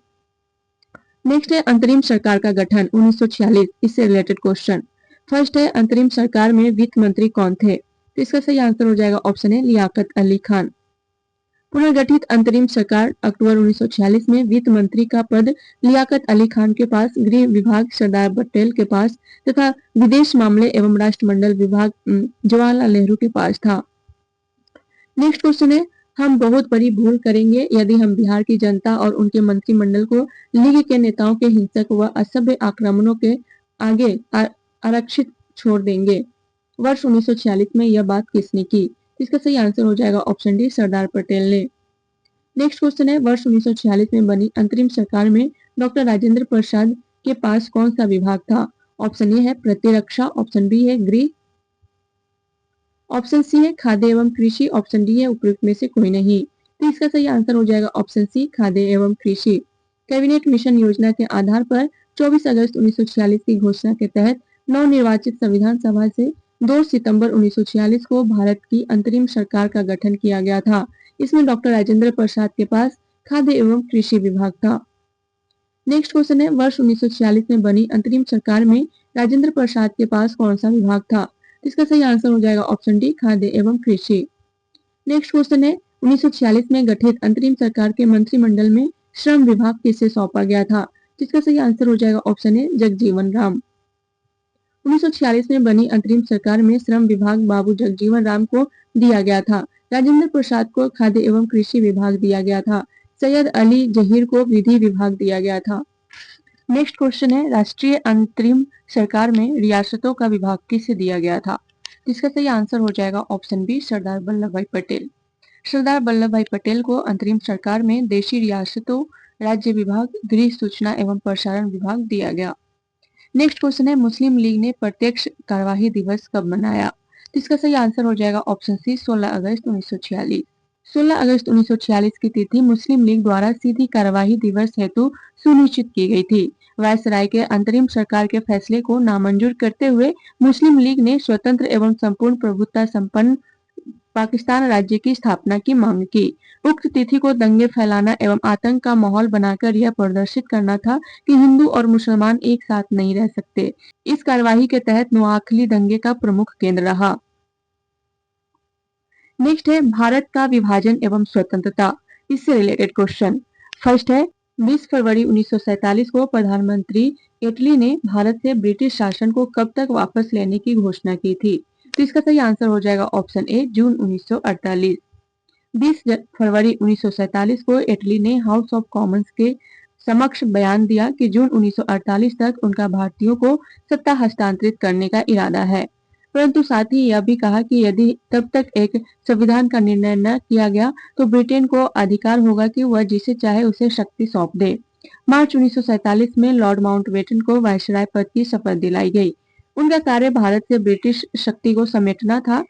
नेक्स्ट है, अंतरिम सरकार का गठन 1946, इससे रिलेटेड क्वेश्चन। फर्स्ट है, अंतरिम सरकार में वित्त मंत्री कौन थे? तो इसका सही आंसर हो जाएगा ऑप्शन ए, लियाकत अली खान। पुनर्गठित अंतरिम सरकार अक्टूबर 1946 में वित्त मंत्री का पद लियाकत अली खान के पास, गृह विभाग सरदार पटेल के पास तथा विदेश मामले एवं राष्ट्रमंडल विभाग जवाहरलाल नेहरू के पास था। नेक्स्ट क्वेश्चन है, हम बहुत बड़ी भूल करेंगे यदि हम बिहार की जनता और उनके मंत्रिमंडल को लीग के नेताओं के हिंसक व असभ्य आक्रमणों के आगे आरक्षित छोड़ देंगे। वर्ष 1946 में यह बात किसने की? इसका सही आंसर हो जाएगा ऑप्शन डी, सरदार पटेल ने। नेक्स्ट क्वेश्चन है, वर्ष 1946 में बनी अंतरिम सरकार में डॉक्टर राजेंद्र प्रसाद के पास कौन सा विभाग था? ऑप्शन ए है प्रतिरक्षा, ऑप्शन बी है गृह, ऑप्शन सी है खाद्य एवं कृषि, ऑप्शन डी है उपयुक्त में से कोई नहीं। तो इसका सही आंसर हो जाएगा ऑप्शन सी, खाद्य एवं कृषि। कैबिनेट मिशन योजना के आधार पर 24 अगस्त 1946 की घोषणा के तहत नवनिर्वाचित संविधान सभा से 2 सितंबर 1946 को भारत की अंतरिम सरकार का गठन किया गया था। इसमें डॉक्टर राजेंद्र प्रसाद के पास खाद्य एवं कृषि विभाग था। नेक्स्ट क्वेश्चन है, वर्ष 1946 में बनी अंतरिम सरकार में राजेंद्र प्रसाद के पास कौन सा विभाग था? इसका सही आंसर हो जाएगा ऑप्शन डी, खाद्य एवं कृषि। नेक्स्ट क्वेश्चन है, 1946 में गठित अंतरिम सरकार के मंत्रिमंडल में श्रम विभाग किसे सौंपा गया था? जिसका सही आंसर हो जाएगा ऑप्शन ए, जगजीवन राम। 1946 में बनी अंतरिम सरकार में श्रम विभाग बाबू जगजीवन राम को दिया गया था। राजेंद्र प्रसाद को खाद्य एवं कृषि विभाग दिया गया था। सैयद अली जहीर को विधि विभाग दिया गया था। नेक्स्ट क्वेश्चन है, राष्ट्रीय अंतरिम सरकार में रियासतों का विभाग किसे दिया गया था? जिसका सही आंसर हो जाएगा ऑप्शन बी, सरदार वल्लभ भाई पटेल। सरदार वल्लभ भाई पटेल को अंतरिम सरकार में देशी रियासतों, राज्य विभाग, गृह, सूचना एवं प्रसारण विभाग दिया गया। नेक्स्ट क्वेश्चन है, मुस्लिम लीग ने प्रत्यक्ष कार्यवाही दिवस कब मनाया? तो इसका सही आंसर हो जाएगा ऑप्शन सी, 16 अगस्त 1946। 16 अगस्त 1946 की तिथि मुस्लिम लीग द्वारा सीधी कार्यवाही दिवस हेतु सुनिश्चित की गई थी। वायसराय के अंतरिम सरकार के फैसले को नामंजूर करते हुए मुस्लिम लीग ने स्वतंत्र एवं संपूर्ण प्रभुत्व संपन्न पाकिस्तान राज्य की स्थापना की मांग की। उक्त तिथि को दंगे फैलाना एवं आतंक का माहौल बनाकर यह प्रदर्शित करना था कि हिंदू और मुसलमान एक साथ नहीं रह सकते। इस कार्यवाही के तहत नोआखली दंगे का प्रमुख केंद्र रहा। नेक्स्ट है, भारत का विभाजन एवं स्वतंत्रता, इससे रिलेटेड क्वेश्चन। फर्स्ट है, 20 फरवरी 1947 को प्रधानमंत्री इटली ने भारत से ब्रिटिश शासन को कब तक वापस लेने की घोषणा की थी? तो इसका सही आंसर हो जाएगा ऑप्शन ए, जून 1948। 20 फरवरी 1947 को इटली ने हाउस ऑफ कॉमन्स के समक्ष बयान दिया कि जून 1948 तक उनका भारतीयों को सत्ता हस्तांतरित करने का इरादा है, परंतु साथ ही यह भी कहा कि यदि तब तक एक संविधान का निर्णय न किया गया तो ब्रिटेन को अधिकार होगा कि वह जिसे चाहे उसे शक्ति सौंप दे। मार्च 1947 में लॉर्ड माउंटबेटन को वायसराय पद की शपथ दिलाई गई। उनका कार्य भारत से ब्रिटिश शक्ति को समेटना था।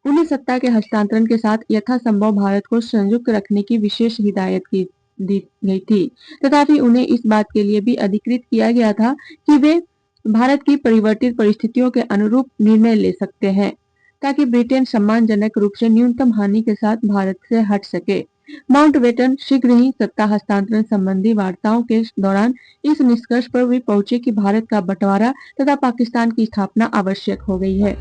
उन्हें सत्ता के हस्तांतरण के साथ यथासंभव भारत को संयुक्त रखने की विशेष हिदायत दी गई थी। तथापि उन्हें इस बात के लिए भी अधिकृत किया गया था कि वे भारत की परिवर्तित परिस्थितियों के अनुरूप निर्णय ले सकते हैं, ताकि ब्रिटेन सम्मानजनक रूप से न्यूनतम हानि के साथ भारत से हट सके। माउंटबेटन शीघ्र ही सत्ता हस्तांतरण संबंधी वार्ताओं के दौरान इस निष्कर्ष पर भी पहुंचे कि भारत का बंटवारा तथा पाकिस्तान की स्थापना आवश्यक हो गई है।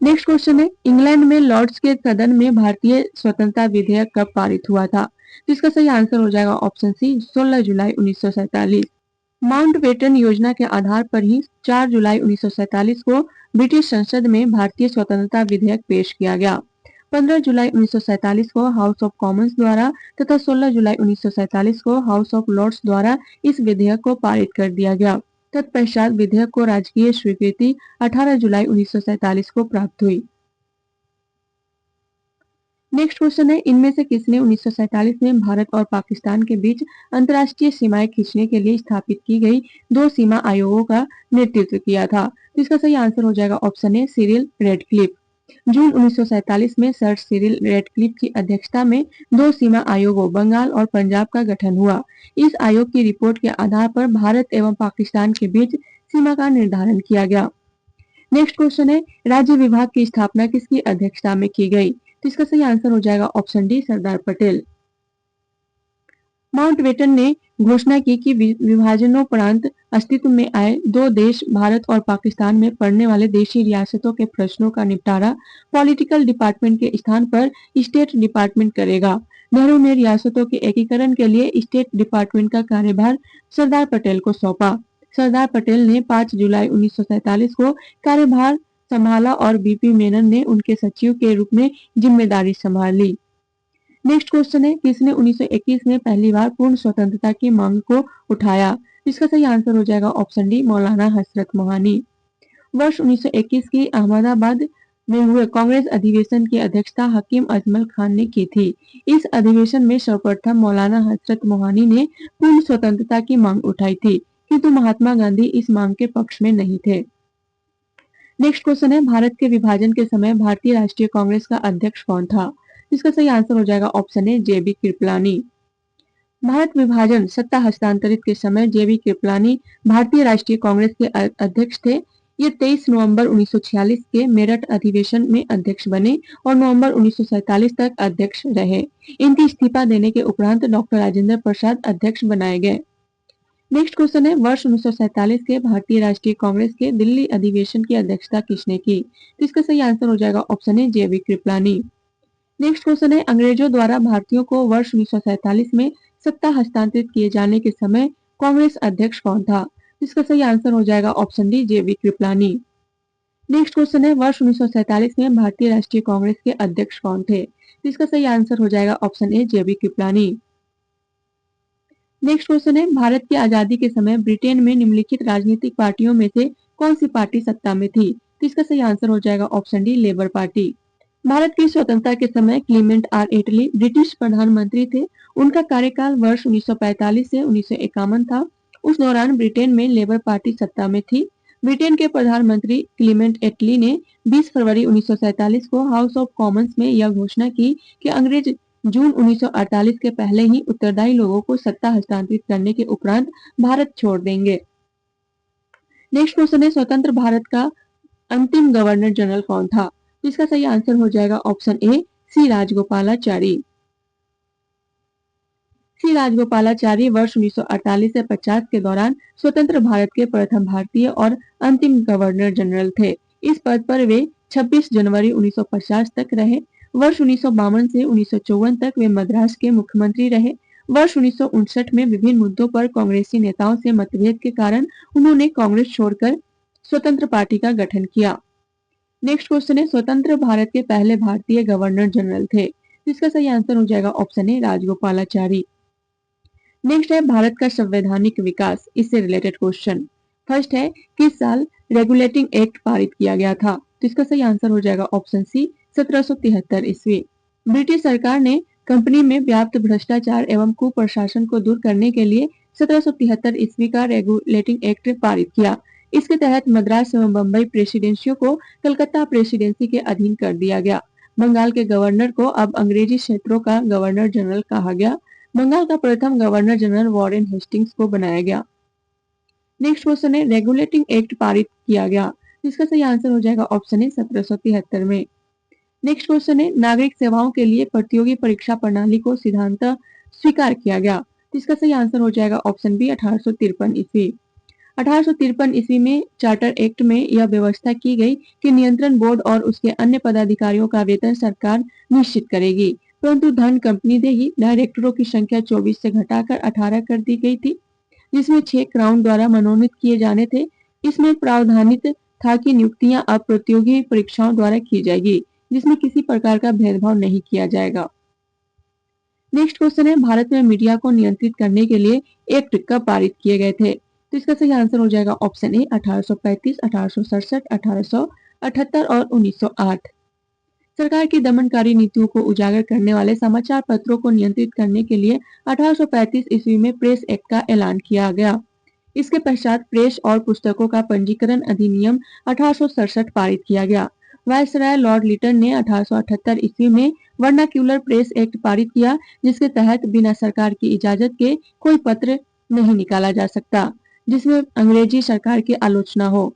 नेक्स्ट क्वेश्चन है, इंग्लैंड में लॉर्ड्स के सदन में भारतीय स्वतंत्रता विधेयक कब पारित हुआ था? तो इसका सही आंसर हो जाएगा ऑप्शन सी, 16 जुलाई 1947। माउंटबेटन योजना के आधार पर ही 4 जुलाई 1947 को ब्रिटिश संसद में भारतीय स्वतंत्रता विधेयक पेश किया गया। 15 जुलाई 1947 को हाउस ऑफ कॉमन्स द्वारा तथा 16 जुलाई 1947 को हाउस ऑफ लॉर्ड्स द्वारा इस विधेयक को पारित कर दिया गया। तत्पश्चात विधेयक को राजकीय स्वीकृति 18 जुलाई 1947 को प्राप्त हुई। नेक्स्ट क्वेश्चन है, इनमें से किसने 1947 में भारत और पाकिस्तान के बीच अंतर्राष्ट्रीय सीमाएं खींचने के लिए स्थापित की गई 2 सीमा आयोगों का नेतृत्व किया था? तो इसका सही आंसर हो जाएगा ऑप्शन ए सिरिल रेडक्लिफ। जून 1947 में सर सिरिल रेडक्लिफ की अध्यक्षता में 2 सीमा आयोगों बंगाल और पंजाब का गठन हुआ। इस आयोग की रिपोर्ट के आधार पर भारत एवं पाकिस्तान के बीच सीमा का निर्धारण किया गया। नेक्स्ट क्वेश्चन है, राज्य विभाग की स्थापना किसकी अध्यक्षता में की गई? तो इसका सही आंसर हो जाएगा option D Sardar Patel. Mountbatten ने घोषणा की कि विभाजनोपरांत अस्तित्व में आए 2 देश भारत और पाकिस्तान में पड़ने वाले देशी रियासतों के प्रश्नों का निपटारा पॉलिटिकल डिपार्टमेंट के स्थान पर स्टेट डिपार्टमेंट करेगा। नेहरू ने रियासतों के एकीकरण के लिए स्टेट डिपार्टमेंट का कार्यभार सरदार पटेल को सौंपा। सरदार पटेल ने 5 जुलाई 1947 को कार्यभार संभाला और बीपी मेनन ने उनके सचिव के रूप में जिम्मेदारी संभाल ली। नेक्स्ट क्वेश्चन है, किसने 1921 में पहली बार पूर्ण स्वतंत्रता की मांग को उठाया? इसका सही आंसर हो जाएगा ऑप्शन डी मौलाना हसरत मोहानी। वर्ष 1921 की अहमदाबाद में हुए कांग्रेस अधिवेशन की अध्यक्षता हकीम अजमल खान ने की थी। इस अधिवेशन में सर्वप्रथम मौलाना हसरत मोहानी ने पूर्ण स्वतंत्रता की मांग उठाई थी, किंतु महात्मा गांधी इस मांग के पक्ष में नहीं थे। नेक्स्ट क्वेश्चन है, भारत के विभाजन के समय भारतीय राष्ट्रीय कांग्रेस का अध्यक्ष कौन था? इसका सही आंसर हो जाएगा option A JB Kripalani. Bharat विभाजन सत्ता हस्तांतरित के समय जेबी कृपलानी भारतीय राष्ट्रीय कांग्रेस के अध्यक्ष थे। ये 23 नवंबर 1946 के मेरठ अधिवेशन में अध्यक्ष बने और नवंबर 1947 तक अध्यक्ष रहे। इनके इस्तीफा देने के उपरांत डॉक्टर राजेंद्र प्रसाद अध्यक्ष बनाए गए। नेक्स्ट क्वेश्चन है, वर्ष 1947 के भारतीय राष्ट्रीय कांग्रेस के दिल्ली अधिवेशन की अध्यक्षता किसने की? तो इसका सही आंसर हो जाएगा option A JB Kripalani. Next question है, अंग्रेजों द्वारा भारतीयों को वर्ष 1947 में सत्ता हस्तांतरित किए जाने के समय कांग्रेस अध्यक्ष कौन था? इसका सही आंसर हो जाएगा ऑप्शन डी जेबी कृपलानी। नेक्स्ट क्वेश्चन है, वर्ष 1947 में भारतीय राष्ट्रीय कांग्रेस के अध्यक्ष कौन थे? इसका सही आंसर हो जाएगा option A JB Kripalani. Next question है, भारत की आजादी के समय ब्रिटेन में निम्नलिखित राजनीतिक पार्टियों में से कौन सी पार्टी सत्ता में थी? तो इसका सही आंसर हो जाएगा option D labour party. Bharat की स्वतंत्रता के समय क्लीमेंट आर एटली ब्रिटिश प्रधानमंत्री थे। उनका कार्यकाल वर्ष 1945 से 1951 था। उस दौरान ब्रिटेन में लेबर पार्टी सत्ता में थी। ब्रिटेन के प्रधानमंत्री क्लीमेंट एटली ने 20 फरवरी 1947 को हाउस ऑफ कॉमन्स में यह घोषणा की कि अंग्रेज जून 1948 के पहले ही उत्तरदायी लोगों को सत्ता हस्तांतरित करने के उपरांत भारत छोड़ देंगे। नेक्स्ट क्वेश्चन है, स्वतंत्र भारत का अंतिम गवर्नर जनरल कौन था? इसका सही आंसर हो जाएगा ऑप्शन ए सी राजगोपालाचारी। सी राजगोपालाचारी वर्ष 1948 से 50 के दौरान स्वतंत्र भारत के प्रथम भारतीय और अंतिम गवर्नर जनरल थे। इस पद पर वे 26 जनवरी 1950 तक रहे। वर्ष 1952 से 1954 तक वे मद्रास के मुख्यमंत्री रहे। वर्ष 1959 में विभिन्न मुद्दों पर कांग्रेसी नेताओं से मतभेद के कारण उन्होंने कांग्रेस छोड़कर स्वतंत्र पार्टी का गठन किया। नेक्स्ट क्वेश्चन है, स्वतंत्र भारत के पहले भारतीय गवर्नर जनरल थे। इसका सही आंसर हो जाएगा ऑप्शन ए राजगोपालाचारी। नेक्स्ट है, भारत का संवैधानिक विकास, इससे रिलेटेड क्वेश्चन। फर्स्ट है, किस साल रेगुलेटिंग एक्ट पारित किया गया था? तो इसका सही आंसर हो जाएगा ऑप्शन सी 1773 ईस्वी। ब्रिटिश सरकार ने कंपनी में व्याप्त भ्रष्टाचार एवं कुप्रशासन को दूर करने के लिए 1773 ईस्वी का रेगुलेटिंग एक्ट पारित किया। इसके तहत मद्रास एवं बम्बई प्रेसिडेंसियों को कलकत्ता प्रेसिडेंसी के अधीन कर दिया गया। बंगाल के गवर्नर को अब अंग्रेजी क्षेत्रों का गवर्नर जनरल कहा गया। बंगाल का प्रथम गवर्नर जनरल वॉरेन हेस्टिंग्स को बनाया गया। नेक्स्ट क्वेश्चन है, रेगुलेटिंग एक्ट पारित किया गया। इसका सही आंसर हो जाएगा ऑप्शन ए 1773 में। नेक्स्ट क्वेश्चन है, नागरिक सेवाओं के लिए प्रतियोगी परीक्षा प्रणाली को सिद्धांतः स्वीकार किया गया। इसका सही आंसर हो जाएगा ऑप्शन बी 1853 ईस्वी। 1853 ईस्वी में चार्टर एक्ट में यह व्यवस्था की गई कि नियंत्रण बोर्ड और उसके अन्य पदाधिकारियों का वेतन सरकार निश्चित करेगी, परंतु धन कंपनी देगी। डायरेक्टरों की संख्या 24 से घटाकर 18 कर दी गई थी। जिसमें 6 क्राउन द्वारा मनोनीत किए जाने थे। इसमें प्रावधानित था कि नियुक्तियां अब प्रतियोगी परीक्षाओं द्वारा की जाएगी, जिसमें किसी प्रकार का भेदभाव नहीं किया जाएगा। नेक्स्ट क्वेश्चन है, भारत में मीडिया को नियंत्रित करने के लिए एक्ट कब पारित किए गए थे? तो इसका सही आंसर हो जाएगा ऑप्शन ए 1835, 1867, 1878 और 1908। सरकार की दमनकारी नीतियों को उजागर करने वाले समाचार पत्रों को नियंत्रित करने के लिए 1835 ईस्वी में प्रेस एक्ट का ऐलान किया गया। इसके पश्चात प्रेस और पुस्तकों का पंजीकरण अधिनियम 1867 पारित किया गया। वायसराय लॉर्ड लिटन ने 1878 ईस्वी में वर्नाक्यूलर प्रेस एक्ट पारित किया, जिसके तहत बिना सरकार की इजाजत के कोई पत्र नहीं निकाला जा सकता जिसमें अंग्रेजी सरकार की आलोचना हो।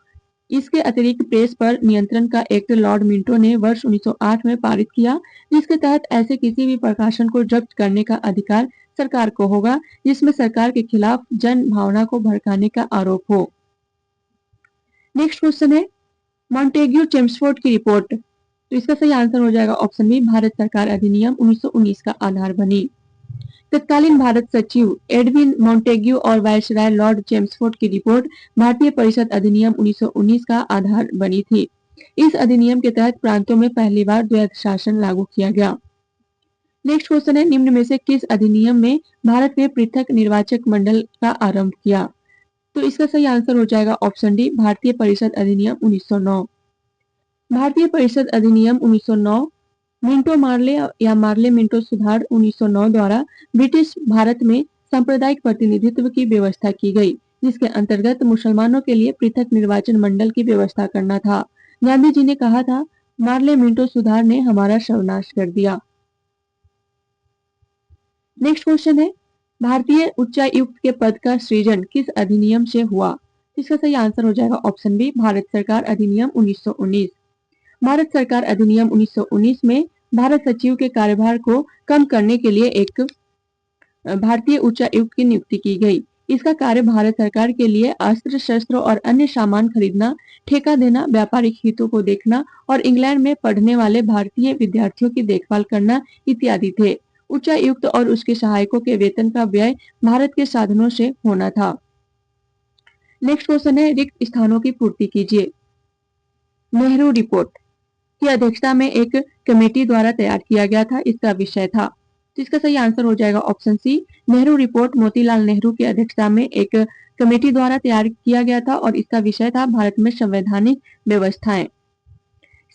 इसके अतिरिक्त प्रेस पर नियंत्रण का एक्ट लॉर्ड मिंटो ने वर्ष 1908 में पारित किया, जिसके तहत ऐसे किसी भी प्रकाशन को जब्त करने का अधिकार सरकार को होगा जिसमें सरकार के खिलाफ जन भावना को भड़काने का आरोप हो। नेक्स्ट क्वेश्चन है, मॉन्टेग्यू चेम्सफोर्ड की रिपोर्ट। तो इसका सही आंसर हो जाएगा ऑप्शन बी, भारत सरकार अधिनियम 1919 का आधार बनी। तत्कालीन भारत सचिव एडविन मॉन्टेग्यू और वायसराय लॉर्ड चेम्सफोर्ड की रिपोर्ट भारतीय परिषद अधिनियम 1919 का आधार बनी थी। इस अधिनियम के तहत प्रांतों में पहली बार द्वैध शासन लागू किया गया। नेक्स्ट क्वेश्चन है, निम्न में से किस अधिनियम में भारत में पृथक निर्वाचक मंडल का आरंभ किया? तो इसका सही आंसर हो जाएगा ऑप्शन डी, भारतीय परिषद अधिनियम 1909। भारतीय परिषद अधिनियम 1909 मिंटो मार्ले या मार्ले मिंटो सुधार 1909 द्वारा ब्रिटिश भारत में सांप्रदायिक प्रतिनिधित्व की व्यवस्था की गई, जिसके अंतर्गत मुसलमानों के लिए पृथक निर्वाचन मंडल की व्यवस्था करना था। गांधी जी ने कहा था, मार्ले मिंटो सुधार ने हमारा सर्वनाश कर दिया। नेक्स्ट क्वेश्चन है, भारतीय उच्चायुक्त के पद का सृजन किस अधिनियम से हुआ? इसका सही आंसर हो जाएगा ऑप्शन बी, भारत सरकार अधिनियम 1919। भारत सरकार अधिनियम 1919 में भारत सचिव के कार्यभार को कम करने के लिए एक भारतीय उच्चायुक्त की नियुक्ति की गई। इसका कार्य भारत सरकार के लिए अस्त्र शस्त्र और अन्य सामान खरीदना, ठेका देना, व्यापारिक हितों को देखना और इंग्लैंड में पढ़ने वाले भारतीय विद्यार्थियों की देखभाल करना इत्यादि थे। उच्चायुक्त और उसके सहायकों के वेतन का व्यय भारत के साधनों से होना था। नेक्स्ट क्वेश्चन है, रिक्त स्थानों की पूर्ति कीजिए। नेहरू रिपोर्ट की अध्यक्षता में एक कमेटी द्वारा तैयार किया गया था। इसका विषय था, तो इसका सही आंसर हो जाएगा option C, Nehru Report Motilal Nehru की अध्यक्षता में एक कमेटी द्वारा तैयार किया गया था और इसका विषय था भारत में संवैधानिक व्यवस्थाएं।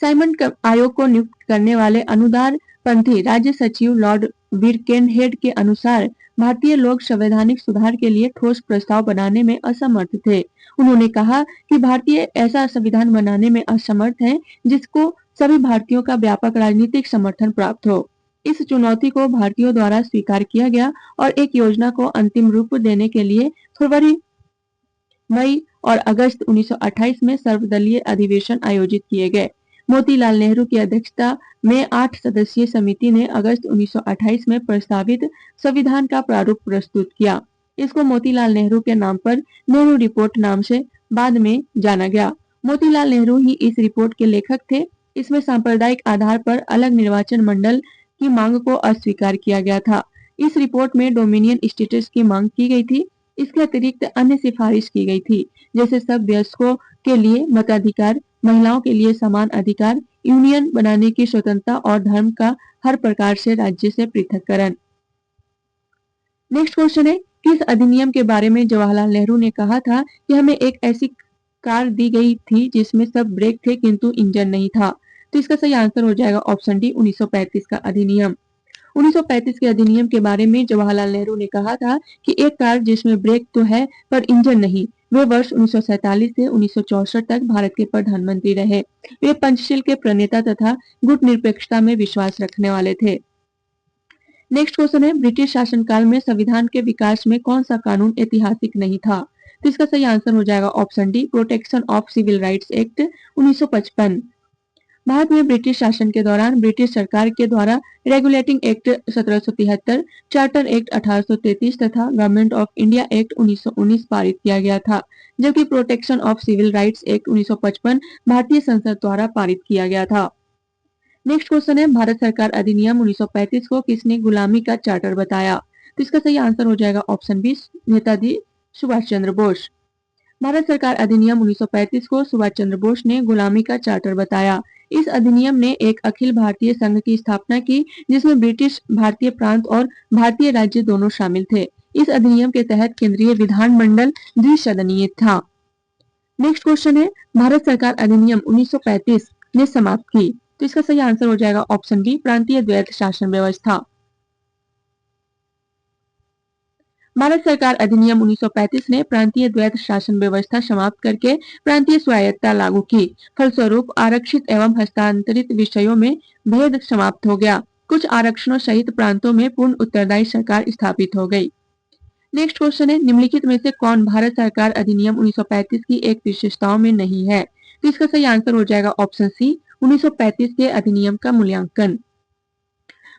साइमन आयोग को नियुक्त करने वाले अनुदार पंथी राज्य सचिव लॉर्ड बिरकेनहेड के अनुसार भारतीय लोग संवैधानिक सुधार के लिए ठोस प्रस्ताव बनाने में असमर्थ थे। उन्होंने कहा कि भारतीय ऐसा संविधान बनाने में असमर्थ है जिसको सभी भारतीयों का व्यापक राजनीतिक समर्थन प्राप्त हो। इस चुनौती को भारतीयों द्वारा स्वीकार किया गया और एक योजना को अंतिम रूप देने के लिए फरवरी, मई और अगस्त 1928 में सर्वदलीय अधिवेशन आयोजित किए गए। मोतीलाल नेहरू की अध्यक्षता में 8 सदस्यीय समिति ने अगस्त 1928 में प्रस्तावित संविधान का प्रारूप प्रस्तुत किया। इसको मोतीलाल नेहरू के नाम पर नेहरू रिपोर्ट नाम से बाद में जाना गया। मोतीलाल नेहरू ही इस रिपोर्ट के लेखक थे। इसमें सांप्रदायिक आधार पर अलग निर्वाचन मंडल की मांग को अस्वीकार किया गया था। इस रिपोर्ट में डोमिनियन स्टेटस की मांग की गई थी। इसके अतिरिक्त अन्य सिफारिश की गई थी, जैसे सब वयस्कों के लिए मताधिकार, महिलाओं के लिए समान अधिकार, यूनियन बनाने की स्वतंत्रता और धर्म का हर प्रकार से राज्य से पृथक्करण। नेक्स्ट क्वेश्चन है, किस अधिनियम के बारे में जवाहरलाल नेहरू ने कहा था कि हमें एक ऐसी कार दी गई थी जिसमें सब ब्रेक थे किंतु इंजन नहीं था? तो इसका सही आंसर हो जाएगा ऑप्शन डी, 1935 का अधिनियम। 1935 के अधिनियम के बारे में जवाहरलाल नेहरू ने कहा था कि एक कार जिसमें ब्रेक तो है पर इंजन नहीं। वे वर्ष 1947 से 1964 तक भारत के प्रधानमंत्री रहे। वे पंचशील के प्रणेता तथा गुटनिरपेक्षता में विश्वास रखने वाले थे। नेक्स्ट क्वेश्चन है, ब्रिटिश शासनकाल में संविधान के विकास में कौन सा कानून ऐतिहासिक नहीं था? तो इसका सही आंसर हो जाएगा option D, Protection of Civil Rights Act 1955। भारत में ब्रिटिश शासन के दौरान ब्रिटिश सरकार के द्वारा रेगुलेटिंग एक्ट 1773, चार्टर एक्ट 1833 तथा गवर्नमेंट ऑफ इंडिया एक्ट 1919 पारित किया गया था, जबकि Protection of Civil Rights Act 1955 भारतीय संसद द्वारा पारित किया गया था। नेक्स्ट क्वेश्चन है, भारत सरकार अधिनियम 1935 को किसने गुलामी का चार्टर बताया? तो इसका सही आंसर हो जाएगा ऑप्शन बी, नेताजी सुभाष चंद्र बोस। भारत सरकार अधिनियम 1935 को सुभाष चंद्र बोस ने गुलामी का चार्टर बताया। इस अधिनियम ने एक अखिल भारतीय संघ की स्थापना की, जिसमें ब्रिटिश भारतीय प्रांत और भारतीय राज्य दोनों शामिल थे। इस अधिनियम के तहत केंद्रीय विधानमंडल द्विसदनीय था। नेक्स्ट क्वेश्चन है, भारत सरकार अधिनियम 1935 ने समाप्त की। तो इसका सही आंसर हो जाएगा ऑप्शन बी, प्रांतीय द्वैत शासन व्यवस्था। भारत सरकार अधिनियम 1935 ने प्रांतीय द्वैत शासन व्यवस्था समाप्त करके प्रांतीय स्वायत्तता लागू की। फलस्वरूप आरक्षित एवं हस्तांतरित विषयों में भेद समाप्त हो गया। कुछ आरक्षणों सहित प्रांतों में पूर्ण उत्तरदायी सरकार स्थापित हो गई। नेक्स्ट क्वेश्चन है, निम्नलिखित में से कौन भारत सरकार अधिनियम 1935 की एक विशेषताओं में नहीं है। तो इसका सही आंसर हो जाएगा ऑप्शन सी, 1935 के अधिनियम का मूल्यांकन।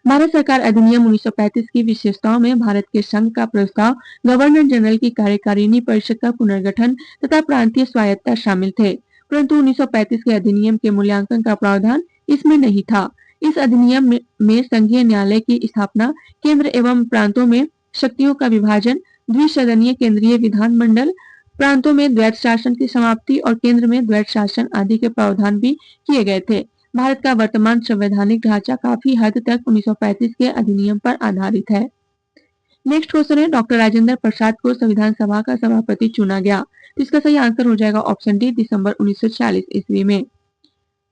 भारत सरकार अधिनियम 1935 की विशेषताओं में भारत के संघ का प्रस्ताव, गवर्नर जनरल की कार्यकारिणी परिषद का पुनर्गठन तथा प्रांतीय स्वायत्तता शामिल थे, परंतु 1935 के अधिनियम के मूल्यांकन का प्रावधान इसमें नहीं था। इस अधिनियम में संघीय न्यायालय की स्थापना, केंद्र एवं प्रांतों में शक्तियों का विभाजन, द्विसदनीय केंद्रीय विधानमंडल, प्रांतों में द्वैत शासन की समाप्ति और केंद्र में द्वैत शासन आदि के प्रावधान भी किए गए थे। भारत का वर्तमान संवैधानिक ढांचा काफी हद तक 1935 के अधिनियम पर आधारित है। नेक्स्ट क्वेश्चन है, डॉक्टर राजेंद्र प्रसाद को संविधान सभा का सभापति चुना गया। तो इसका सही आंसर हो जाएगा ऑप्शन डी, दिसंबर 1946 ईस्वी में।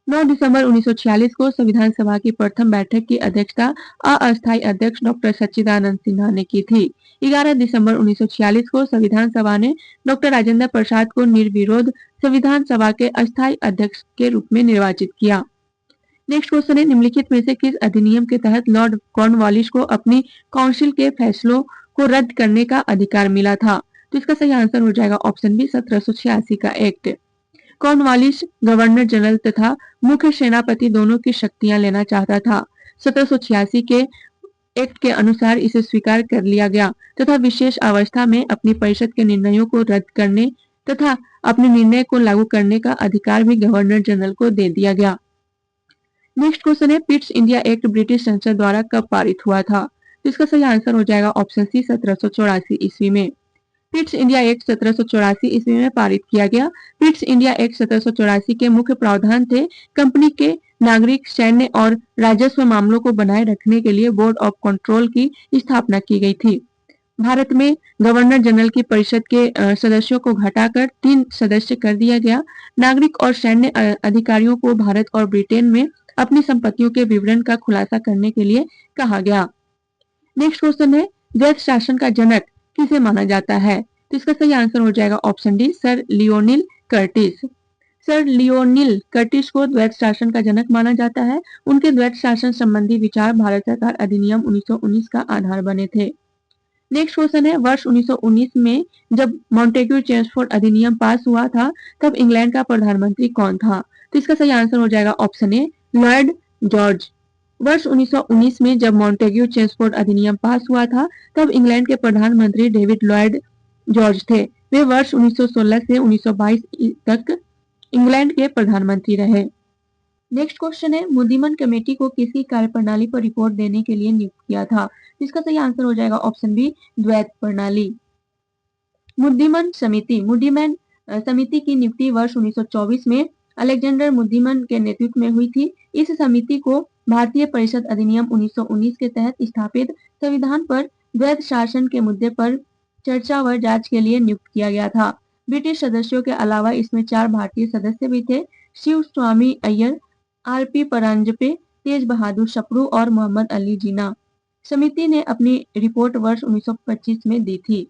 9 दिसंबर 1946 को संविधान सभा की प्रथम बैठक की अध्यक्षता अस्थायी अध्यक्ष डॉक्टर सच्चिदानंद सिन्हा ने की थी। 11 दिसंबर 1946 को संविधान सभा ने डॉक्टर राजेंद्र प्रसाद को निर्विरोध संविधान सभा के अस्थायी अध्यक्ष के रूप में निर्वाचित किया। नेक्स्ट क्वेश्चन है, निम्नलिखित में से किस अधिनियम के तहत लॉर्ड कॉर्नवालिस को अपनी काउंसिल के फैसलों को रद्द करने का अधिकार मिला था। तो इसका सही आंसर हो जाएगा ऑप्शन बी, 1786 का एक्ट। कॉर्नवालिस गवर्नर जनरल तथा मुख्य सेनापति दोनों की शक्तियां लेना चाहता था। 1786 के एक्ट के अनुसार इसे स्वीकार कर लिया गया तथा विशेष अवस्था में अपनी परिषद के निर्णयों को रद्द करने तथा अपने निर्णय को लागू करने का अधिकार भी गवर्नर जनरल को दे दिया गया। नेक्स्ट क्वेश्चन है, पिट्स इंडिया एक्ट ब्रिटिश संसद द्वारा कब पारित हुआ था। तो इसका सही आंसर हो जाएगा ऑप्शन सी, 1784 ईस्वी में। पिट्स इंडिया एक्ट 1784 ईस्वी में पारित किया गया। पिट्स इंडिया एक्ट 1784 के मुख्य प्रावधान थे, कंपनी के नागरिक, सैन्य और राजस्व मामलों को बनाए रखने के लिए बोर्ड ऑफ कंट्रोल की स्थापना की गई थी। भारत में गवर्नर जनरल की परिषद के सदस्यों को घटाकर 3 सदस्य कर दिया गया। नागरिक और सैन्य अधिकारियों को भारत और ब्रिटेन में अपनी संपत्तियों के विवरण का खुलासा करने के लिए कहा गया। नेक्स्ट क्वेश्चन है, द्वैत शासन का जनक किसे माना जाता है। तो इसका सही आंसर हो जाएगा option D, sir Lionel Curtis. Sir Lionel Curtis को द्वैत शासन का जनक माना जाता है। उनके द्वैत शासन संबंधी विचार भारत सरकार अधिनियम 1919 का आधार बने थे। नेक्स्ट क्वेश्चन है, वर्ष 1919 में जब मॉन्टेग्यू चेम्सफोर्ड अधिनियम पास हुआ था, तब इंग्लैंड का प्रधानमंत्री कौन था। तो इसका सही आंसर हो जाएगा ऑप्शन ए, लॉर्ड जॉर्ज। वर्ष 1919 में जब मॉन्टेग्यू चेम्सफोर्ड अधिनियम पास हुआ था, तब इंग्लैंड के प्रधानमंत्री डेविड लॉर्ड जॉर्ज थे। वे वर्ष 1916 से 1922 तक इंग्लैंड के प्रधानमंत्री रहे। नेक्स्ट क्वेश्चन है, मुद्दिमन कमेटी को किसकी कार्यप्रणाली पर रिपोर्ट देने के लिए नियुक्त किया था। इसका सही आंसर हो जाएगा ऑप्शन बी, द्वैत प्रणाली। मुद्दिमन समिति की नियुक्ति वर्ष 1924 में अलेक्जेंडर मुद्दिमन के नेतृत्व में हुई थी। इस समिति को भारतीय परिषद अधिनियम 1919 के तहत स्थापित संविधान पर द्वैत शासन के मुद्दे पर चर्चा व जांच के लिए नियुक्त किया गया था। ब्रिटिश सदस्यों के अलावा इसमें 4 भारतीय सदस्य भी थे, शिव स्वामी अय्यर, आर.पी. परांजपे, तेज बहादुर सप्रू और मोहम्मद अली जिन्ना। समिति ने अपनी रिपोर्ट वर्ष 1925 में दी थी।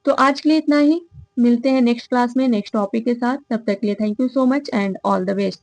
तो आज के लिए इतना ही। मिलते हैं नेक्स्ट क्लास में नेक्स्ट टॉपिक के साथ। तब तक के लिए thank you so much and all the best.